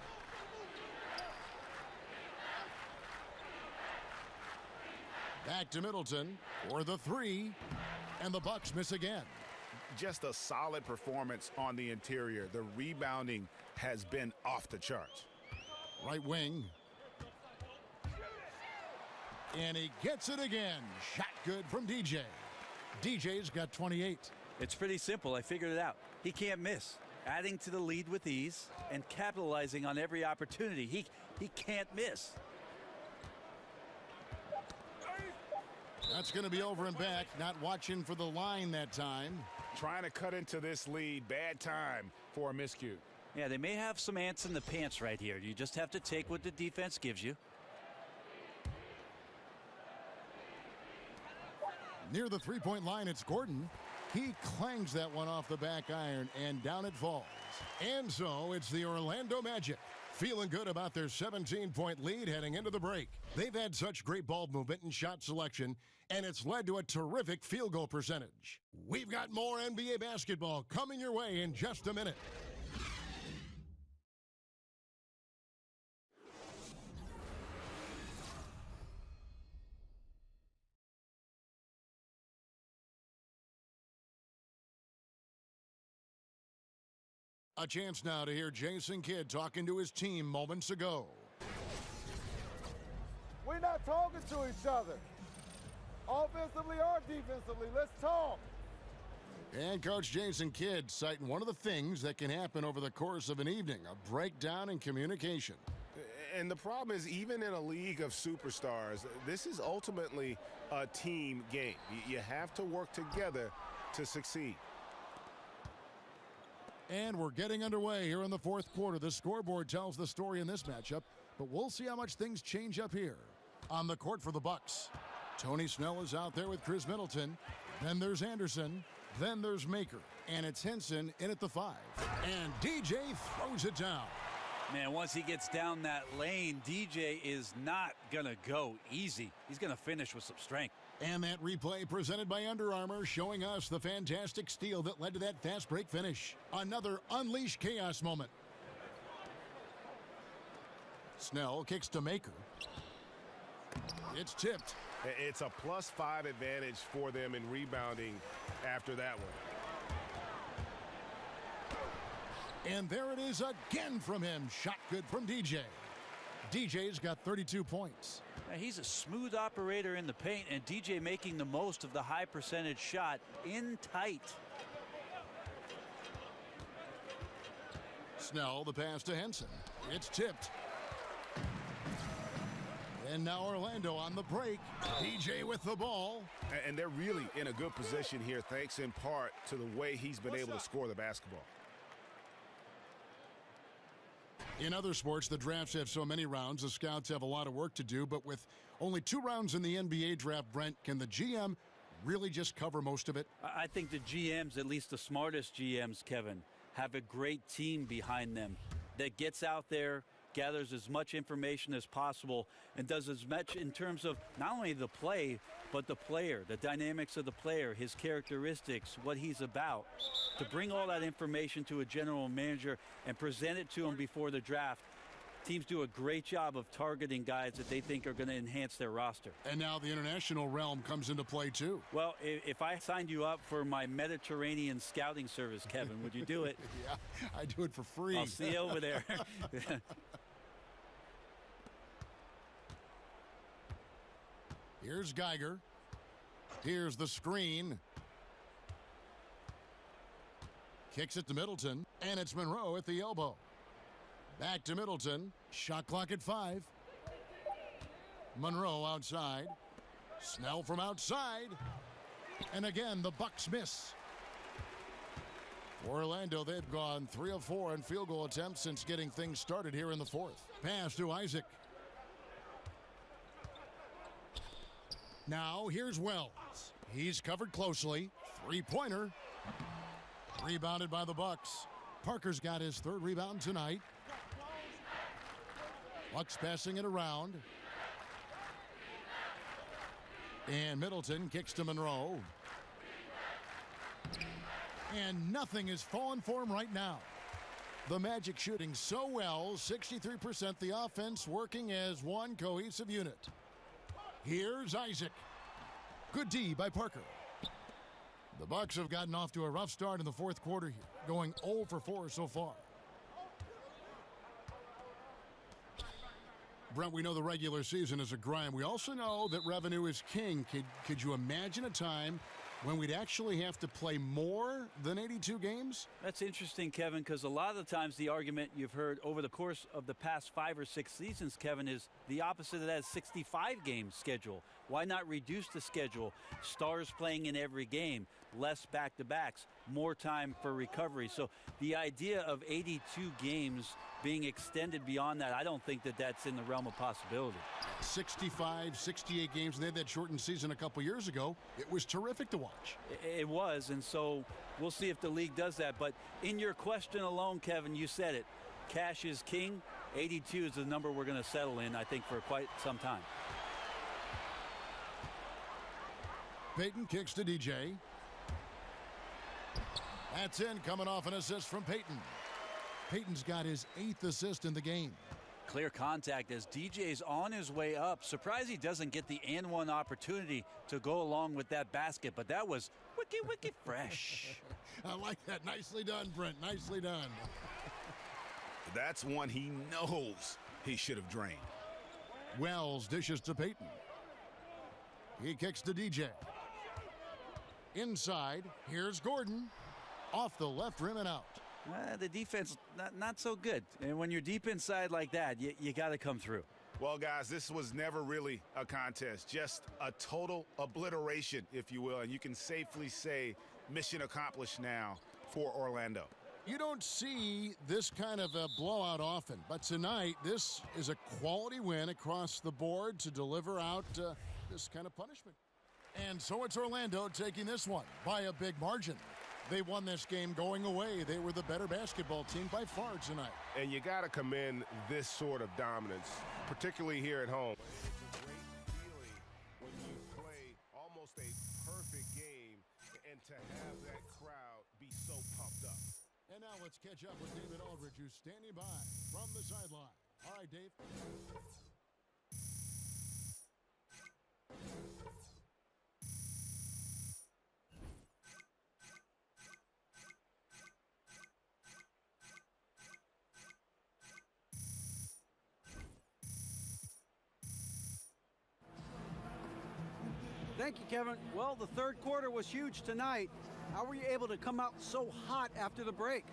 Back to Middleton for the three, and the Bucks miss again. Just a solid performance on the interior. The rebounding has been off the charts. Right wing. And he gets it again. Shot good from DJ. DJ's got 28. It's pretty simple. I figured it out. He can't miss. Adding to the lead with ease and capitalizing on every opportunity. He can't miss. That's going to be over and back. Not watching for the line that time. Trying to cut into this lead. Bad time for a miscue. Yeah, they may have some ants in the pants right here. You just have to take what the defense gives you. Near the three-point line, it's Gordon. He clangs that one off the back iron, and down it falls. And so it's the Orlando Magic, feeling good about their 17-point lead heading into the break. They've had such great ball movement and shot selection, and it's led to a terrific field goal percentage. We've got more NBA basketball coming your way in just a minute. A chance now to hear Jason Kidd talking to his team moments ago. We're not talking to each other. Offensively or defensively, let's talk. And Coach Jason Kidd citing one of the things that can happen over the course of an evening, a breakdown in communication. And the problem is, even in a league of superstars, this is ultimately a team game. You have to work together to succeed. And we're getting underway here in the fourth quarter. The scoreboard tells the story in this matchup, but we'll see how much things change up here. On the court for the Bucks, Tony Snell is out there with Chris Middleton. Then there's Anderson. Then there's Maker. And it's Henson in at the 5. And DJ throws it down. Man, once he gets down that lane, DJ is not going to go easy. He's going to finish with some strength. And that replay presented by Under Armour, showing us the fantastic steal that led to that fast break finish. Another Unleash Chaos moment. Snell kicks to Maker. It's tipped. It's a +5 advantage for them in rebounding after that one. And there it is again from him. Shot good from DJ. DJ's got 32 points. Now, he's a smooth operator in the paint, and DJ making the most of the high percentage shot in tight. Snell, the pass to Henson. It's tipped. And now Orlando on the break. DJ with the ball. And they're really in a good position here, thanks in part to the way he's been able to score the basketball. In other sports, the drafts have so many rounds, the scouts have a lot of work to do, but with only 2 rounds in the NBA draft, Brent, can the GM really just cover most of it? I think the GMs, at least the smartest GMs, Kevin, have a great team behind them that gets out there, gathers as much information as possible, and does as much in terms of not only the play, but the player, the dynamics of the player, his characteristics, what he's about, to bring all that information to a general manager and present it to him before the draft. Teams do a great job of targeting guys that they think are going to enhance their roster. And now the international realm comes into play too. Well, if I signed you up for my Mediterranean scouting service, Kevin, would you do it? Yeah, I do it for free. I'll see you over there. Here's Geiger. Here's the screen. Kicks it to Middleton, and it's Monroe at the elbow. Back to Middleton. Shot clock at 5. Monroe outside. Snell from outside. And again, the Bucks miss. Orlando, they've gone 3 of 4 in field goal attempts since getting things started here in the fourth. Pass to Isaac. Now here's Wells. He's covered closely. Three-pointer. Rebounded by the Bucks. Parker's got his third rebound tonight. Bucks passing it around. And Middleton kicks to Monroe. And nothing is falling for him right now. The Magic shooting so well, 63%, the offense working as one cohesive unit. Here's Isaac. Good D by Parker. The Bucks have gotten off to a rough start in the fourth quarter here, going 0 for 4 so far. Brent, we know the regular season is a grind. We also know that revenue is king. Could you imagine a time when we'd actually have to play more than 82 games? That's interesting, Kevin, because a lot of the times the argument you've heard over the course of the past 5 or 6 seasons, Kevin, is the opposite of that 65-game schedule. Why not reduce the schedule? Stars playing in every game, less back-to-backs, more time for recovery. So the idea of 82 games being extended beyond that, I don't think that that's in the realm of possibility. 65, 68 games, and they had that shortened season a couple years ago. It was terrific to watch. It was, and so we'll see if the league does that. But in your question alone, Kevin, you said it. Cash is king. 82 is the number we're going to settle in, I think, for quite some time. Payton kicks to DJ. That's in, coming off an assist from Payton. Payton's got his 8th assist in the game. Clear contact as DJ's on his way up. Surprised he doesn't get the and one opportunity to go along with that basket, but that was wicked fresh. I like that. Nicely done, Brent. Nicely done. That's one he knows he should have drained. Wells dishes to Payton. He kicks to DJ. Inside, here's Gordon. Off the left rim and out. The defense, not so good. And when you're deep inside like that, you got to come through. Well, guys, this was never really a contest. Just a total obliteration, if you will. And you can safely say mission accomplished now for Orlando. You don't see this kind of a blowout often, but tonight this is a quality win across the board to deliver out this kind of punishment. And so it's Orlando taking this one by a big margin. They won this game going away. They were the better basketball team by far tonight. And you got to commend this sort of dominance, particularly here at home. It's a great feeling when you play almost a perfect game and to have that crowd be so pumped up. And now let's catch up with David Aldridge, who's standing by from the sideline. All right, Dave. Thank you, Kevin. Well, the third quarter was huge tonight. How were you able to come out so hot after the break?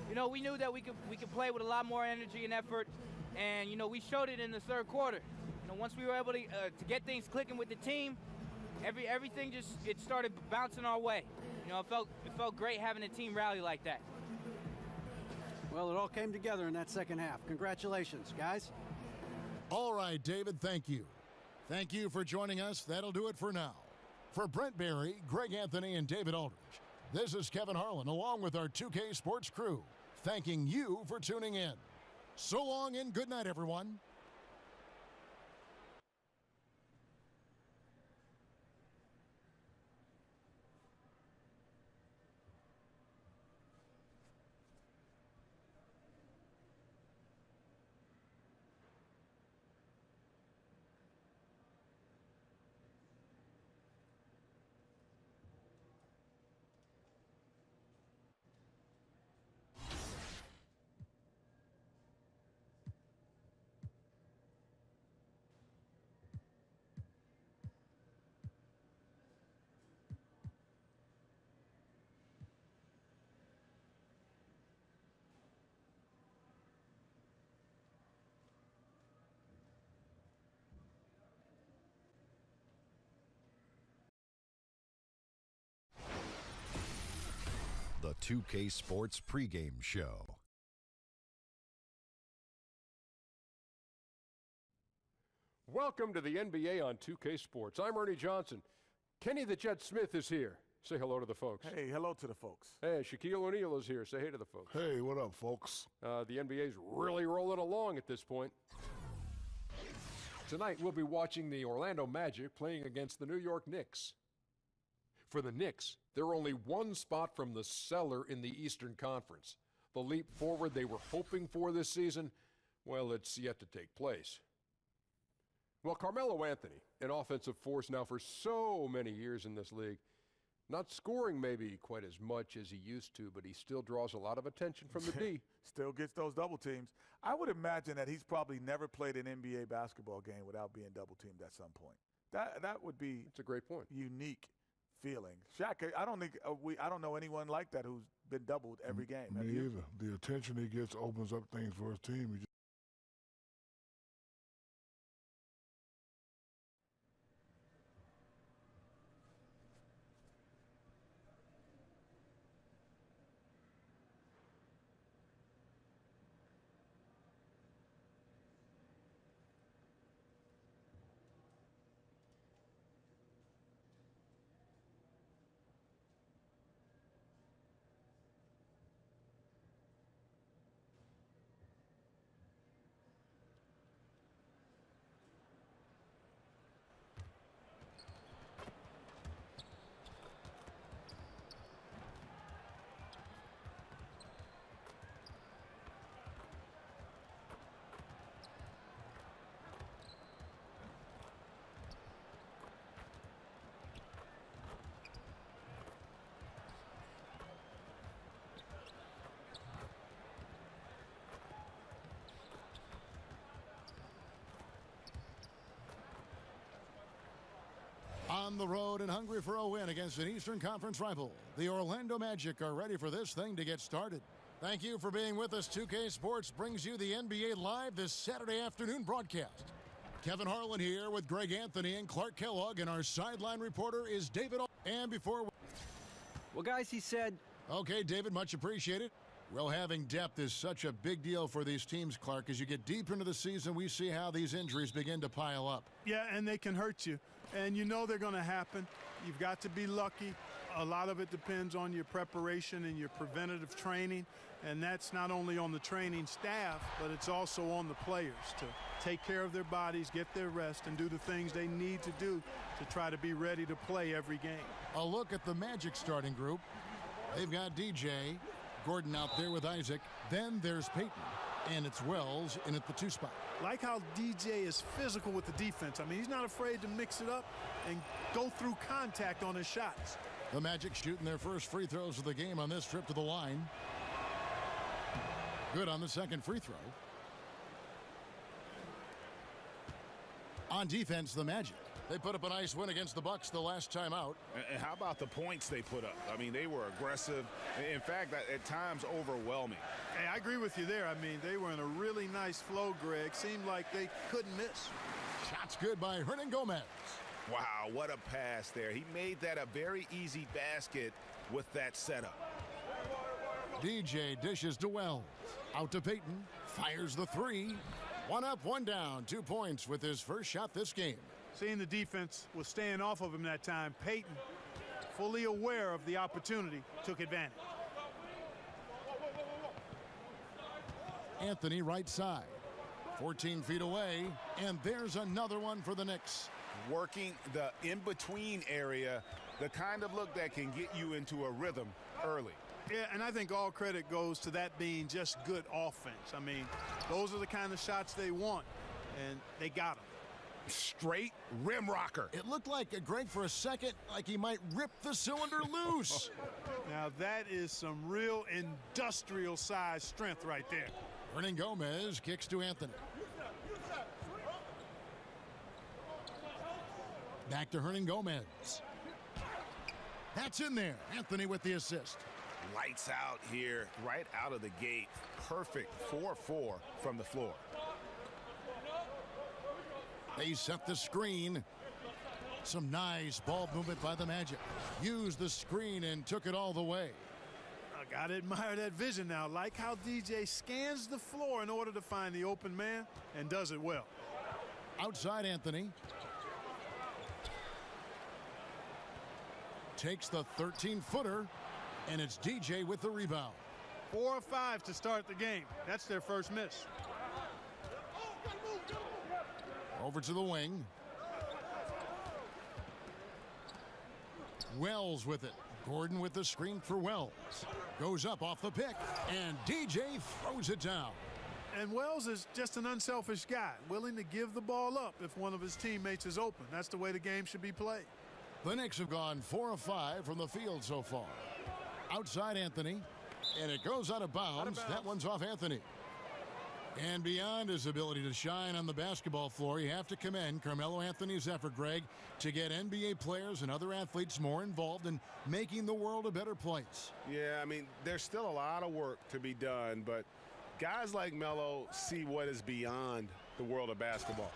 You know, we knew that we could play with a lot more energy and effort, and you know, we showed it in the third quarter. You know, once we were able to get things clicking with the team, everything just started bouncing our way. You know, it felt great having a team rally like that. Well, it all came together in that second half. Congratulations, guys. All right, David, thank you. Thank you for joining us. That'll do it for now. For Brent Barry, Greg Anthony, and David Aldridge, this is Kevin Harlan along with our 2K Sports crew, thanking you for tuning in. So long and good night, everyone. 2K Sports pregame show. Welcome to the NBA on 2K Sports. I'm Ernie Johnson. Kenny the Jet Smith is here. Say hello to the folks. Hey, hello to the folks. Hey, Shaquille O'Neal is here. Say hey to the folks. Hey, what up, folks? The NBA's really rolling along at this point. Tonight, we'll be watching the Orlando Magic playing against the New York Knicks. For the Knicks, they're only one spot from the cellar in the Eastern Conference. The leap forward they were hoping for this season, well, it's yet to take place. Well, Carmelo Anthony, an offensive force now for so many years in this league, not scoring maybe quite as much as he used to, but he still draws a lot of attention from the D. Still gets those double teams. I would imagine that he's probably never played an NBA basketball game without being double teamed at some point. That would be That's a great point. Unique feeling. Shaq, I don't know anyone like that who's been doubled every game. Me either. The attention he gets opens up things for his team. On the road and hungry for a win against an Eastern Conference rival, the Orlando Magic are ready for this thing to get started. Thank you for being with us. 2K Sports brings you the NBA Live this Saturday afternoon broadcast. Kevin Harlan here with Greg Anthony and Clark Kellogg, and our sideline reporter is David. And before Well, guys, he said, okay, David, much appreciated. Well, having depth is such a big deal for these teams, Clark. As you get deeper into the season, we see how these injuries begin to pile up. Yeah, and they can hurt you. And you know they're going to happen. You've got to be lucky. A lot of it depends on your preparation and your preventative training. And that's not only on the training staff, but it's also on the players to take care of their bodies, get their rest, and do the things they need to do to try to be ready to play every game. A look at the Magic starting group. They've got DJ, Gordon out there with Isaac. Then there's Peyton, and it's Wells in at the 2 spot. Like how DJ is physical with the defense. I mean, he's not afraid to mix it up and go through contact on his shots. The Magic shooting their first free throws of the game on this trip to the line. Good on the second free throw. On defense, the Magic. They put up a nice win against the Bucks the last time out. And how about the points they put up? I mean, they were aggressive. In fact, at times overwhelming. Hey, I agree with you there. I mean, they were in a really nice flow, Greg. Seemed like they couldn't miss. Shots good by Hernan Gomez. Wow, what a pass there. He made that a very easy basket with that setup. DJ dishes to Wells. Out to Peyton. Fires the 3. 1 up, 1 down. 2 points with his first shot this game. Seeing the defense was staying off of him that time, Peyton, fully aware of the opportunity, took advantage. Anthony right side. 14 feet away, and there's another one for the Knicks. Working the in-between area, the kind of look that can get you into a rhythm early. Yeah, and I think all credit goes to that being just good offense. I mean, those are the kind of shots they want, and they got them. Straight rim rocker. It looked like, Greg, for a second, like he might rip the cylinder loose. Now, that is some real industrial size strength right there. Hernan Gomez kicks to Anthony. Back to Hernan Gomez. That's in there. Anthony with the assist. Lights out here, right out of the gate. Perfect 4-4 from the floor. They set the screen. Some nice ball movement by the Magic. Used the screen and took it all the way. Gotta admire that vision now. Like how DJ scans the floor in order to find the open man and does it well. Outside Anthony. Takes the 13-footer, and it's DJ with the rebound. 4 or 5 to start the game. That's their first miss. Over to the wing. Wells with it. Gordon with the screen for Wells. Goes up off the pick, and DJ throws it down. And Wells is just an unselfish guy, willing to give the ball up if one of his teammates is open. That's the way the game should be played. The Knicks have gone 4 of 5 from the field so far. Outside Anthony, and it goes out of bounds. That one's off Anthony. And beyond his ability to shine on the basketball floor, you have to commend Carmelo Anthony's effort, Greg, to get NBA players and other athletes more involved in making the world a better place. Yeah, I mean, there's still a lot of work to be done, but guys like Melo see what is beyond the world of basketball.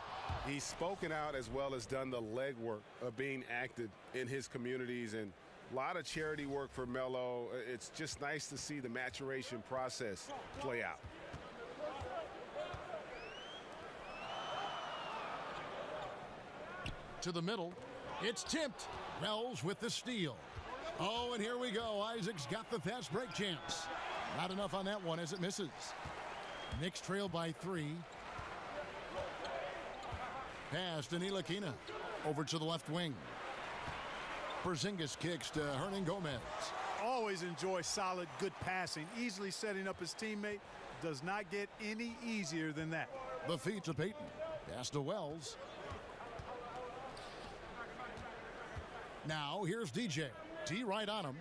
He's spoken out as well as done the legwork of being active in his communities, and a lot of charity work for Melo. It's just nice to see the maturation process play out. To the middle, it's tipped. Wells with the steal. Oh, and here we go. Isaac's got the fast break chance. Not enough on that one as it misses. Knicks trail by 3. Pass to Ntilikina. Over to the left wing. Porzingis kicks to Hernan Gomez. Always enjoy solid, good passing. Easily setting up his teammate. Does not get any easier than that. The feed to Payton. Pass to Wells. Now here's DJ. D right on him.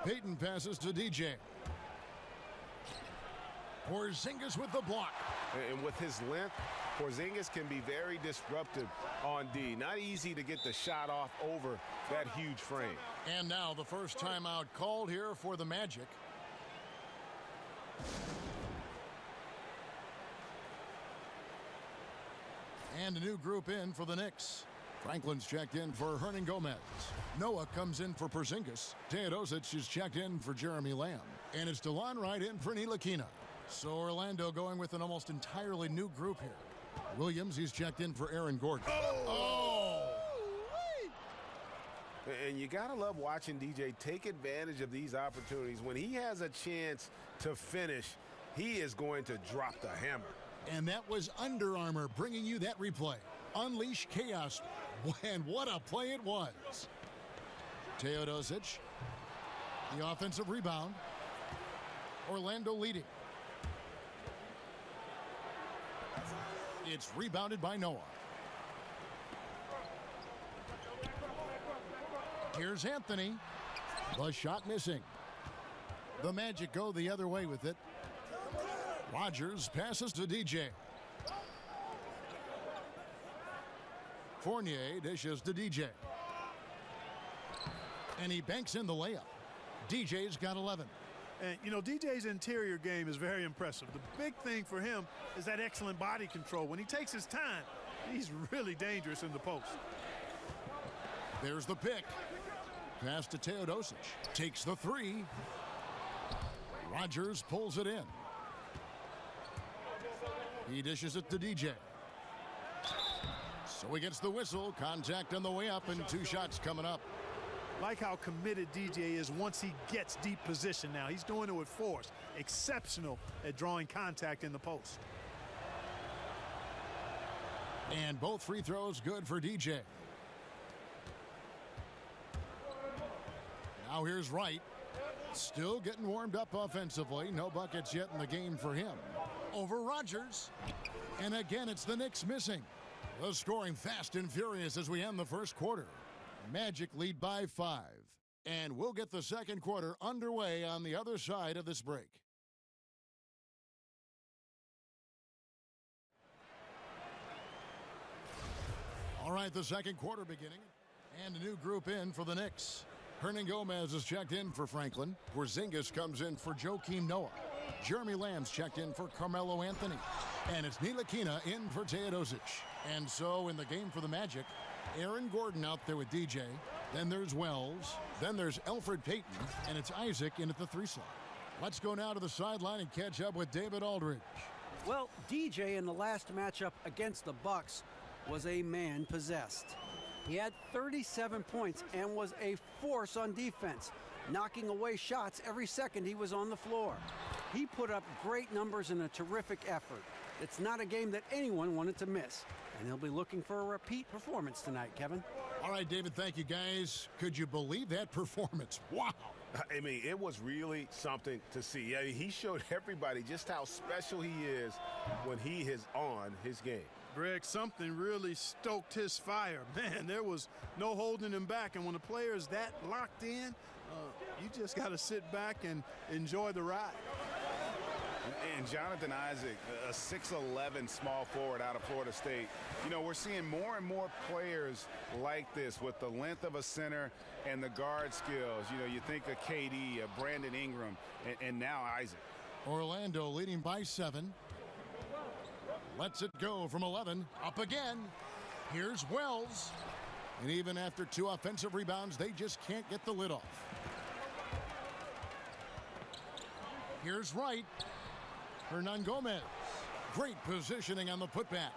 Payton passes to DJ. Porzingis with the block. And with his length, Porzingis can be very disruptive on D. Not easy to get the shot off over that huge frame. And now the first timeout called here for the Magic. And a new group in for the Knicks. Franklin's checked in for Hernan Gomez. Noah comes in for Porzingis. Teodosic is checked in for Jeremy Lamb. And it's DeLon Wright in for Ntilikina. So Orlando going with an almost entirely new group here. Williams, he's checked in for Aaron Gordon. Oh! And you got to love watching DJ take advantage of these opportunities. When he has a chance to finish, he is going to drop the hammer. And that was Under Armour bringing you that replay. Unleash chaos. And what a play it was. Teodosic, the offensive rebound. Orlando leading. It's rebounded by Noah. Here's Anthony. The shot missing. The Magic go the other way with it. Rogers passes to DJ. Fournier dishes to DJ. And he banks in the layup. DJ's got 11. And, you know, DJ's interior game is very impressive. The big thing for him is that excellent body control. When he takes his time, he's really dangerous in the post. There's the pick. Pass to Teodosic. Takes the 3. Rogers pulls it in. He dishes it to DJ. So he gets the whistle. Contact on the way up and 2 shots coming up. Like how committed DJ is once he gets deep position now. He's doing it with force. Exceptional at drawing contact in the post. And both free throws good for DJ. Now here's Wright. Still getting warmed up offensively. No buckets yet in the game for him. Over Rogers. And again, it's the Knicks missing. The scoring fast and furious as we end the first quarter. Magic lead by 5. And we'll get the second quarter underway on the other side of this break. All right, the second quarter beginning. And a new group in for the Knicks. Hernan Gomez is checked in for Franklin. Porzingis comes in for Joakim Noah. Jeremy Lamb's checked in for Carmelo Anthony. And it's Ntilikina in for Teodosic. And so in the game for the Magic, Aaron Gordon out there with DJ. Then there's Wells. Then there's Elfrid Payton. And it's Isaac in at the 3 slot. Let's go now to the sideline and catch up with David Aldridge. Well, DJ in the last matchup against the Bucks was a man possessed. He had 37 points and was a force on defense, knocking away shots every second he was on the floor. He put up great numbers in a terrific effort. It's not a game that anyone wanted to miss, and he'll be looking for a repeat performance tonight, Kevin. All right, David, thank you, guys. Could you believe that performance? Wow. I mean, it was really something to see. I mean, he showed everybody just how special he is when he is on his game. Greg, something really stoked his fire. Man, there was no holding him back. And when a player is that locked in, you just got to sit back and enjoy the ride. And Jonathan Isaac, a 6'11" small forward out of Florida State. You know, we're seeing more and more players like this with the length of a center and the guard skills. You know, you think of KD, of Brandon Ingram, and now Isaac. Orlando leading by 7. Lets it go from 11. Up again. Here's Wells. And even after 2 offensive rebounds, they just can't get the lid off. Here's Wright. Hernan Gomez. Great positioning on the putback.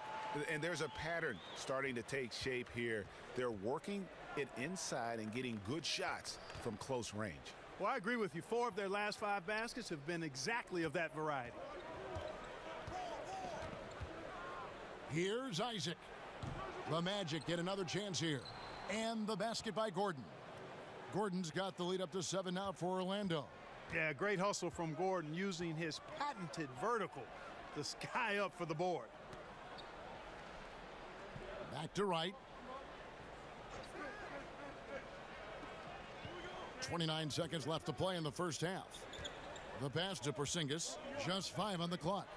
And there's a pattern starting to take shape here. They're working it inside and getting good shots from close range. Well, I agree with you. 4 of their last 5 baskets have been exactly of that variety. Here's Isaac. The Magic get another chance here. And the basket by Gordon. Gordon's got the lead up to 7 now for Orlando. Yeah, great hustle from Gordon using his patented vertical to sky up for the board. Back to Wright. 29 seconds left to play in the first half. The pass to Porzingis. Just 5 on the clock.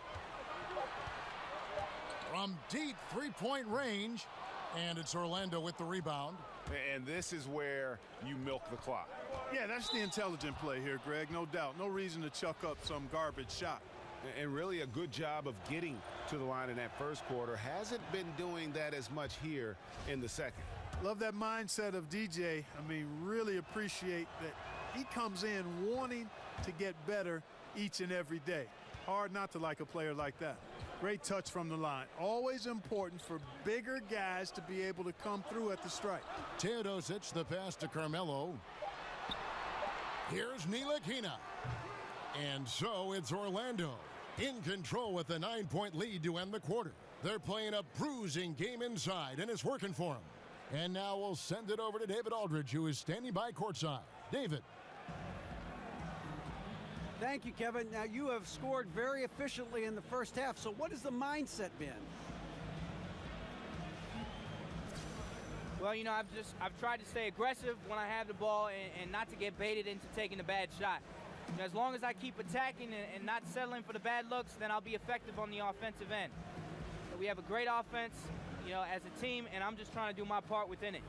From deep three-point range. And it's Orlando with the rebound. And this is where you milk the clock. Yeah, that's the intelligent play here, Greg, no doubt. No reason to chuck up some garbage shot. And really a good job of getting to the line in that first quarter. Hasn't been doing that as much here in the second. Love that mindset of DJ. I mean, really appreciate that he comes in wanting to get better each and every day. Hard not to like a player like that. Great touch from the line. Always important for bigger guys to be able to come through at the strike. Teodosic, the pass to Carmelo. Here's Ntilikina. And so it's Orlando in control with a 9-point lead to end the quarter. They're playing a bruising game inside, and it's working for them. And now we'll send it over to David Aldridge, who is standing by courtside. David. Thank you, Kevin. Now, you have scored very efficiently in the first half, so what has the mindset been? Well, you know, I've tried to stay aggressive when I have the ball and not to get baited into taking a bad shot. You know, as long as I keep attacking and not settling for the bad looks, then I'll be effective on the offensive end. So we have a great offense, you know, as a team, and I'm just trying to do my part within it.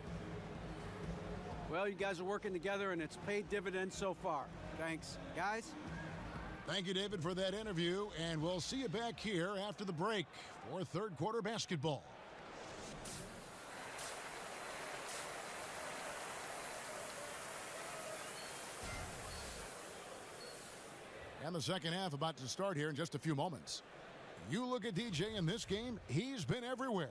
Well, you guys are working together, and it's paid dividends so far. Thanks. Guys? Thank you, David, for that interview, and we'll see you back here after the break for third quarter basketball. And the second half about to start here in just a few moments. You look at DJ in this game, he's been everywhere.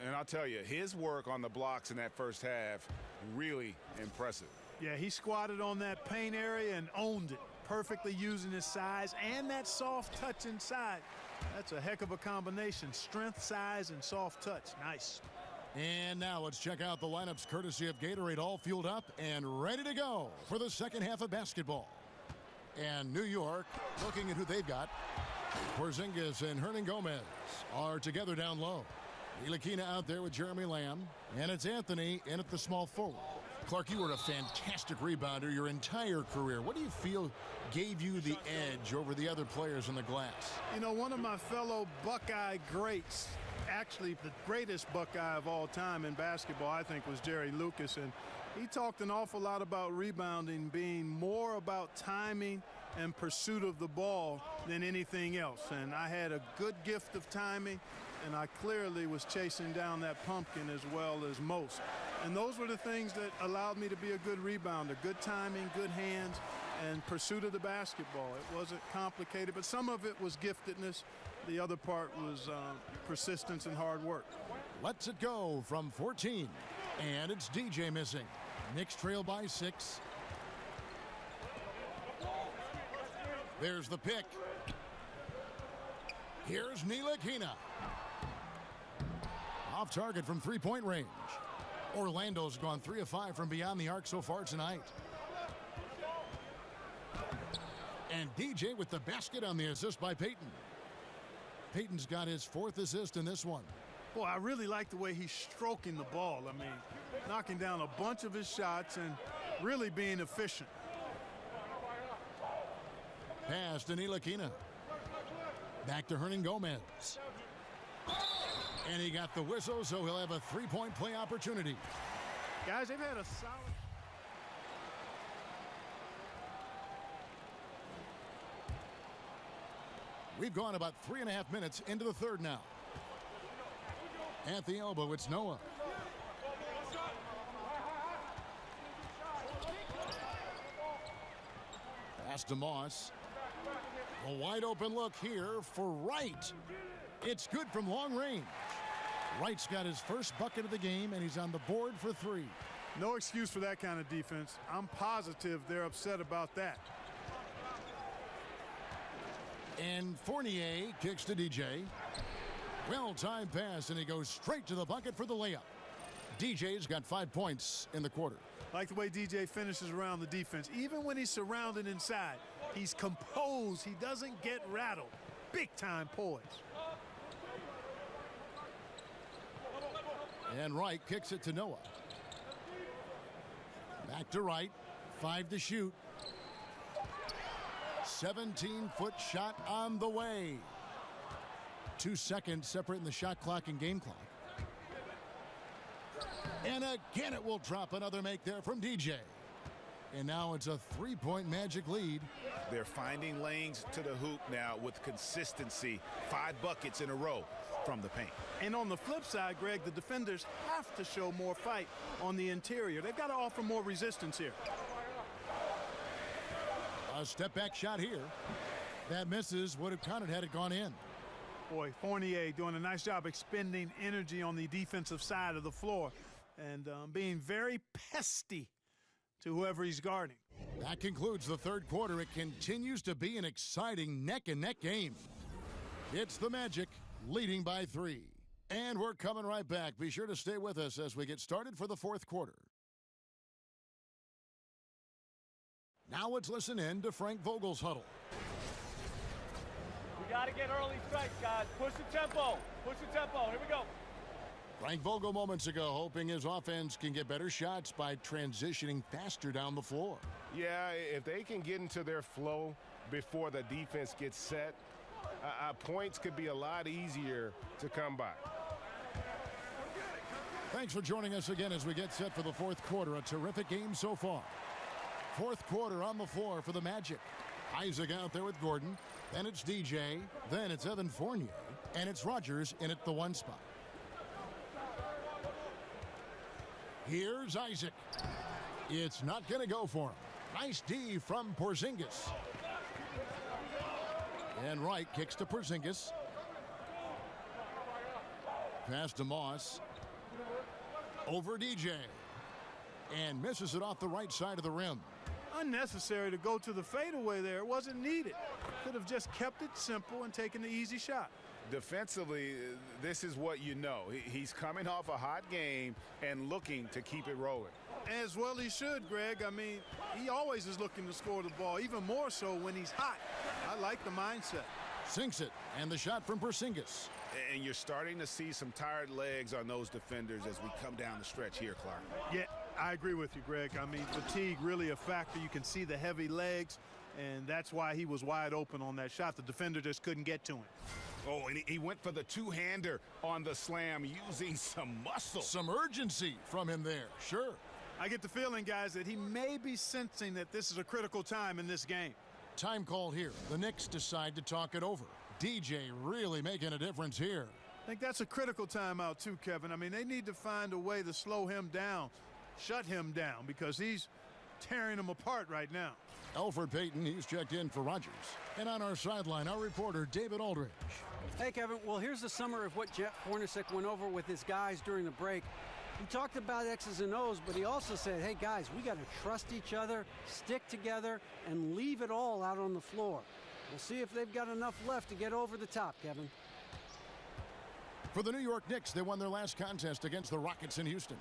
And I'll tell you, his work on the blocks in that first half, really impressive. Yeah, he squatted on that paint area and owned it, perfectly using his size and that soft touch inside. That's a heck of a combination, strength, size, and soft touch. Nice. And now let's check out the lineups courtesy of Gatorade, all fueled up and ready to go for the second half of basketball. And New York, looking at who they've got. Porzingis and Hernan Gomez are together down low. Ntilikina out there with Jeremy Lamb. And it's Anthony in at the small forward. Clark, you were a fantastic rebounder your entire career. What do you feel gave you the edge over the other players in the glass? You know, one of my fellow Buckeye greats, actually the greatest Buckeye of all time in basketball, I think, was Jerry Lucas. And he talked an awful lot about rebounding being more about timing and pursuit of the ball than anything else. And I had a good gift of timing, and I clearly was chasing down that pumpkin as well as most. And those were the things that allowed me to be a good rebounder. Good timing, good hands, and pursuit of the basketball. It wasn't complicated, but some of it was giftedness. The other part was persistence and hard work. Lets it go from 14. And it's DJ missing. Knicks trail by 6. There's the pick. Here's Ntilikina. Off target from three-point range. Orlando's gone 3 of 5 from beyond the arc so far tonight. And DJ with the basket on the assist by Payton. Payton's got his 4th assist in this one. Boy, I really like the way he's stroking the ball. I mean, knocking down a bunch of his shots and really being efficient. Pass to Ntilikina. Back to Hernan Gomez. And he got the whistle, so he'll have a 3-point play opportunity. Guys, they've had a solid... We've gone about 3.5 minutes into the third now. At the elbow, it's Noah. Pass to Moss. A wide open look here for Wright. It's good from long range. Wright's got his first bucket of the game, and he's on the board for 3. No excuse for that kind of defense. I'm positive they're upset about that. And Fournier kicks to DJ. Well-timed pass, and he goes straight to the bucket for the layup. DJ's got 5 points in the quarter. Like the way DJ finishes around the defense. Even when he's surrounded inside, he's composed. He doesn't get rattled. Big-time poise. And Wright kicks it to Noah. Back to Wright. 5 to shoot. 17-foot shot on the way. 2 seconds separating the shot clock and game clock. And again it will drop. Another make there from DJ. And now it's a 3-point Magic lead. They're finding lanes to the hoop now with consistency. 5 buckets in a row from the paint. And on the flip side, Greg, the defenders have to show more fight on the interior. They've got to offer more resistance here. A step-back shot here. That misses. Would have counted had it gone in. Boy, Fournier doing a nice job expending energy on the defensive side of the floor and being very pesty to whoever he's guarding. That concludes the third quarter. It continues to be an exciting neck-and-neck game. It's the Magic leading by 3. And we're coming right back. Be sure to stay with us as we get started for the fourth quarter. Now let's listen in to Frank Vogel's huddle. We got to get early strikes, guys. Push the tempo. Push the tempo. Here we go. Frank Vogel moments ago hoping his offense can get better shots by transitioning faster down the floor. Yeah, if they can get into their flow before the defense gets set, points could be a lot easier to come by. Thanks for joining us again as we get set for the fourth quarter. A terrific game so far. Fourth quarter on the floor for the Magic. Isaac out there with Gordon. Then it's DJ. Then it's Evan Fournier. And it's Rogers in at the 1 spot. Here's Isaac. It's not going to go for him. Nice D from Porzingis. And Wright kicks to Porzingis. Pass to Moss. Over DJ. And misses it off the right side of the rim. Unnecessary to go to the fadeaway there. It wasn't needed. Could have just kept it simple and taken the easy shot. Defensively, this is what you know. He's coming off a hot game and looking to keep it rolling. As well he should, Greg. I mean, he always is looking to score the ball, even more so when he's hot. I like the mindset. Sinks it, and the shot from Porzingis. And you're starting to see some tired legs on those defenders as we come down the stretch here, Clark. Yeah, I agree with you, Greg. I mean, fatigue really a factor. You can see the heavy legs, and that's why he was wide open on that shot. The defender just couldn't get to him. Oh, and he went for the two-hander on the slam using some muscle. Some urgency from him there, sure. I get the feeling, guys, that he may be sensing that this is a critical time in this game. Time call here. The Knicks decide to talk it over. DJ really making a difference here. I think that's a critical timeout too, Kevin. I mean, they need to find a way to slow him down, shut him down, because he's tearing them apart right now. Elfrid Payton, he's checked in for Rogers. And on our sideline, our reporter, David Aldridge. Hey, Kevin. Well, here's the summary of what Jeff Hornacek went over with his guys during the break. He talked about X's and O's, but he also said, hey, guys, we got to trust each other, stick together, and leave it all out on the floor. We'll see if they've got enough left to get over the top, Kevin. For the New York Knicks, they won their last contest against the Rockets in Houston.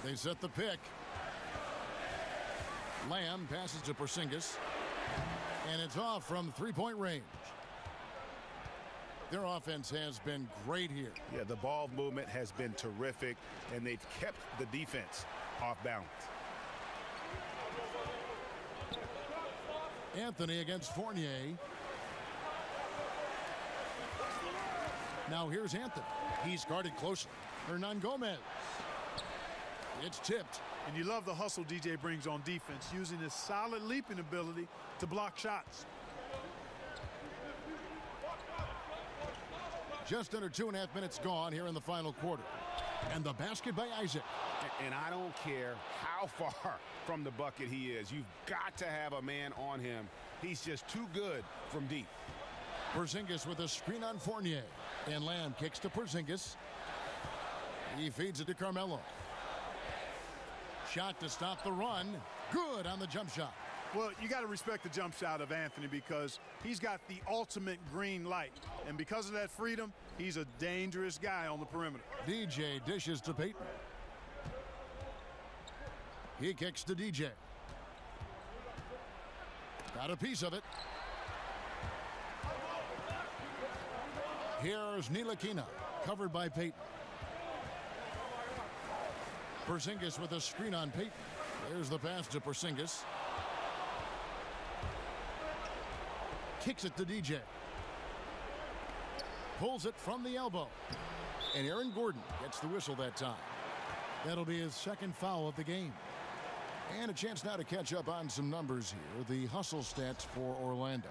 They set the pick. Lamb passes to Porzingis, and it's off from three-point range. Their offense has been great here. Yeah, the ball movement has been terrific, and they've kept the defense off balance. Anthony against Fournier. Now here's Anthony. He's guarded closely. Hernan Gomez. It's tipped. And you love the hustle DJ brings on defense, using his solid leaping ability to block shots. Just under 2.5 minutes gone here in the final quarter. And the basket by Isaac. And I don't care how far from the bucket he is. You've got to have a man on him. He's just too good from deep. Porzingis with a screen on Fournier. And Lamb kicks to Porzingis. He feeds it to Carmelo. Shot to stop the run. Good on the jump shot. Well, you got to respect the jump shot of Anthony because he's got the ultimate green light. And because of that freedom, he's a dangerous guy on the perimeter. DJ dishes to Payton. He kicks to DJ. Got a piece of it. Here's Ntilikina, covered by Payton. Porzingis with a screen on Payton. There's the pass to Porzingis. Kicks it to DJ. Pulls it from the elbow. And Aaron Gordon gets the whistle that time. That'll be his second foul of the game. And a chance now to catch up on some numbers here. The hustle stats for Orlando.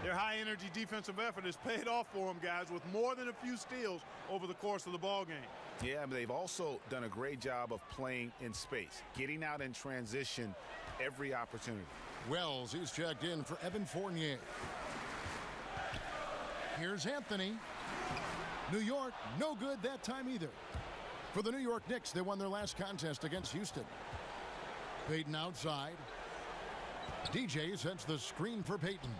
Their high-energy defensive effort has paid off for them, guys, with more than a few steals over the course of the ball game. Yeah, but they've also done a great job of playing in space, getting out in transition every opportunity. Wells, he's checked in for Evan Fournier. Here's Anthony. New York, no good that time either. For the New York Knicks, they won their last contest against Houston. Payton outside. DJ sets the screen for Payton.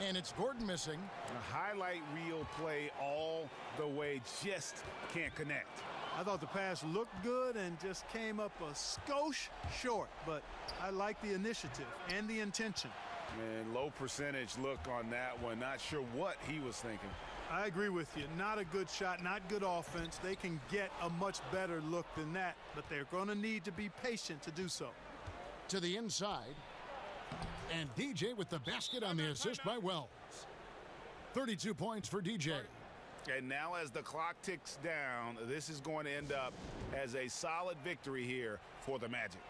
And it's Gordon missing. A highlight reel play all the way, just can't connect. I thought the pass looked good and just came up a skosh short, but I like the initiative and the intention. Man, low percentage look on that one. Not sure what he was thinking. I agree with you. Not a good shot, not good offense. They can get a much better look than that, but they're going to need to be patient to do so. To the inside. And DJ with the basket on the assist by Wells. 32 points for DJ. And now as the clock ticks down, this is going to end up as a solid victory here for the Magic.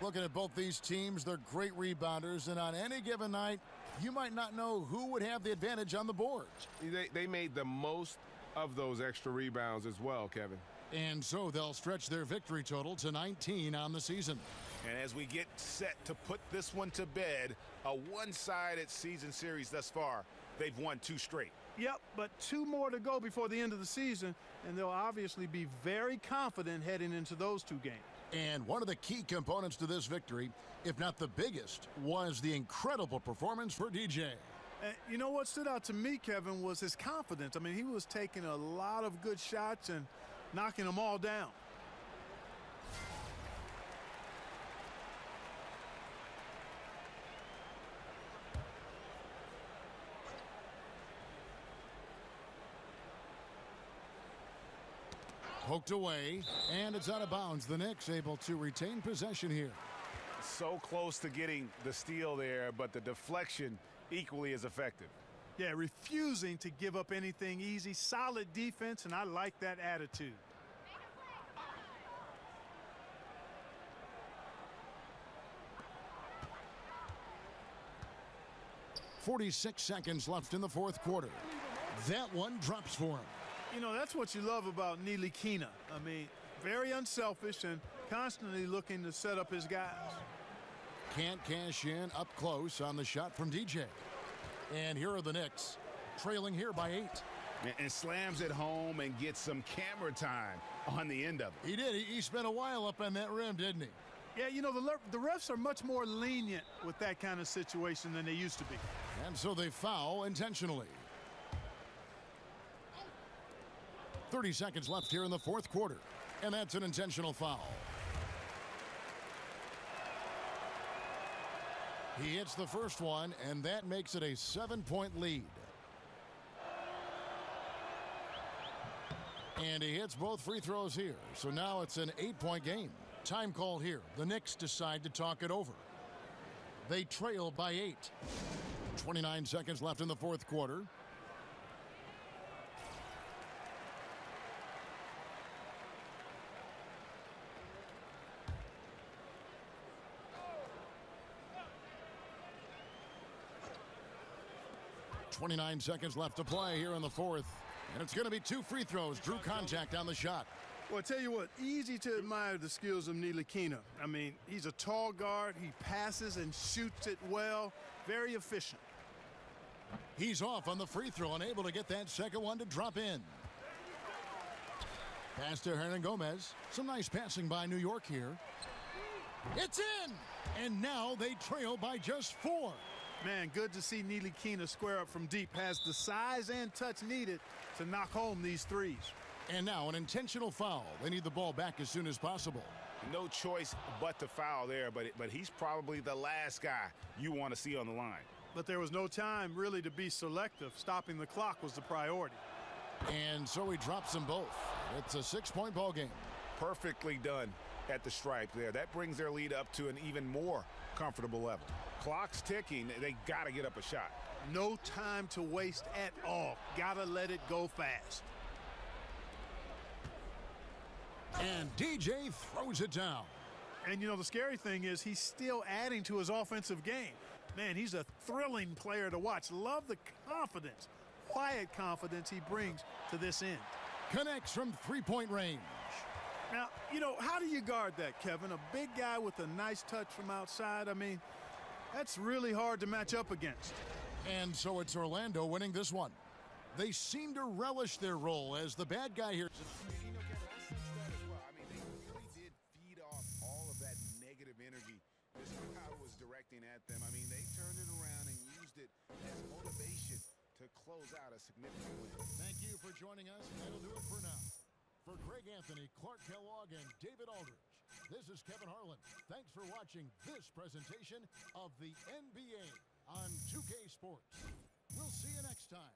Looking at both these teams, they're great rebounders, and on any given night, you might not know who would have the advantage on the boards. They made the most of those extra rebounds as well, Kevin. And so they'll stretch their victory total to 19 on the season. And as we get set to put this one to bed, a one-sided season series thus far, they've won 2 straight. Yep, but 2 more to go before the end of the season, and they'll obviously be very confident heading into those 2 games. And one of the key components to this victory, if not the biggest, was the incredible performance for DJ. You know what stood out to me, Kevin, was his confidence. I mean, he was taking a lot of good shots and knocking them all down. Poked away, and it's out of bounds. The Knicks able to retain possession here. So close to getting the steal there, but the deflection equally as effective. Yeah, refusing to give up anything easy. Solid defense, and I like that attitude. .46 seconds left in the fourth quarter. That one drops for him. You know, that's what you love about Neely Keena. I mean, very unselfish and constantly looking to set up his guys. Can't cash in up close on the shot from DJ. And here are the Knicks, trailing here by 8. And slams it home and gets some camera time on the end of it. He did. He spent a while up on that rim, didn't he? Yeah, you know, the refs are much more lenient with that kind of situation than they used to be. And so they foul intentionally. 30 seconds left here in the fourth quarter. And that's an intentional foul. He hits the first one, and that makes it a 7-point lead. And he hits both free throws here. So now it's an 8-point game. Time called here. The Knicks decide to talk it over. They trail by 8. 29 seconds left in the fourth quarter. .29 seconds left to play here in the fourth. And it's going to be 2 free throws. Drew contact on the shot. Well, I tell you what, easy to admire the skills of Neely Keena. I mean, he's a tall guard. He passes and shoots it well. Very efficient. He's off on the free throw, unable to get that second one to drop in. Pass to Hernan Gomez. Some nice passing by New York here. It's in! And now they trail by just 4. Man, good to see Neely Keena square up from deep. Has the size and touch needed to knock home these threes. And now an intentional foul. They need the ball back as soon as possible. No choice but to foul there, but he's probably the last guy you want to see on the line. But there was no time really to be selective. Stopping the clock was the priority. And so he drops them both. It's a 6-point ball game. Perfectly done at the stripe there. That brings their lead up to an even more comfortable level. Clock's ticking. They got to get up a shot. No time to waste at all. Got to let it go fast. And DJ throws it down. And, you know, the scary thing is he's still adding to his offensive game. Man, he's a thrilling player to watch. Love the confidence, quiet confidence he brings to this end. Connects from 3-point range. Now, you know, how do you guard that, Kevin? A big guy with a nice touch from outside. I mean, that's really hard to match up against. And so it's Orlando winning this one. They seem to relish their role as the bad guy here. At them. I mean, they turned it around and used it as motivation to close out a significant win. Thank you for joining us. That'll do it for now. For Greg Anthony, Clark Kellogg, and David Aldridge, this is Kevin Harlan. Thanks for watching this presentation of the NBA on 2K Sports. We'll see you next time.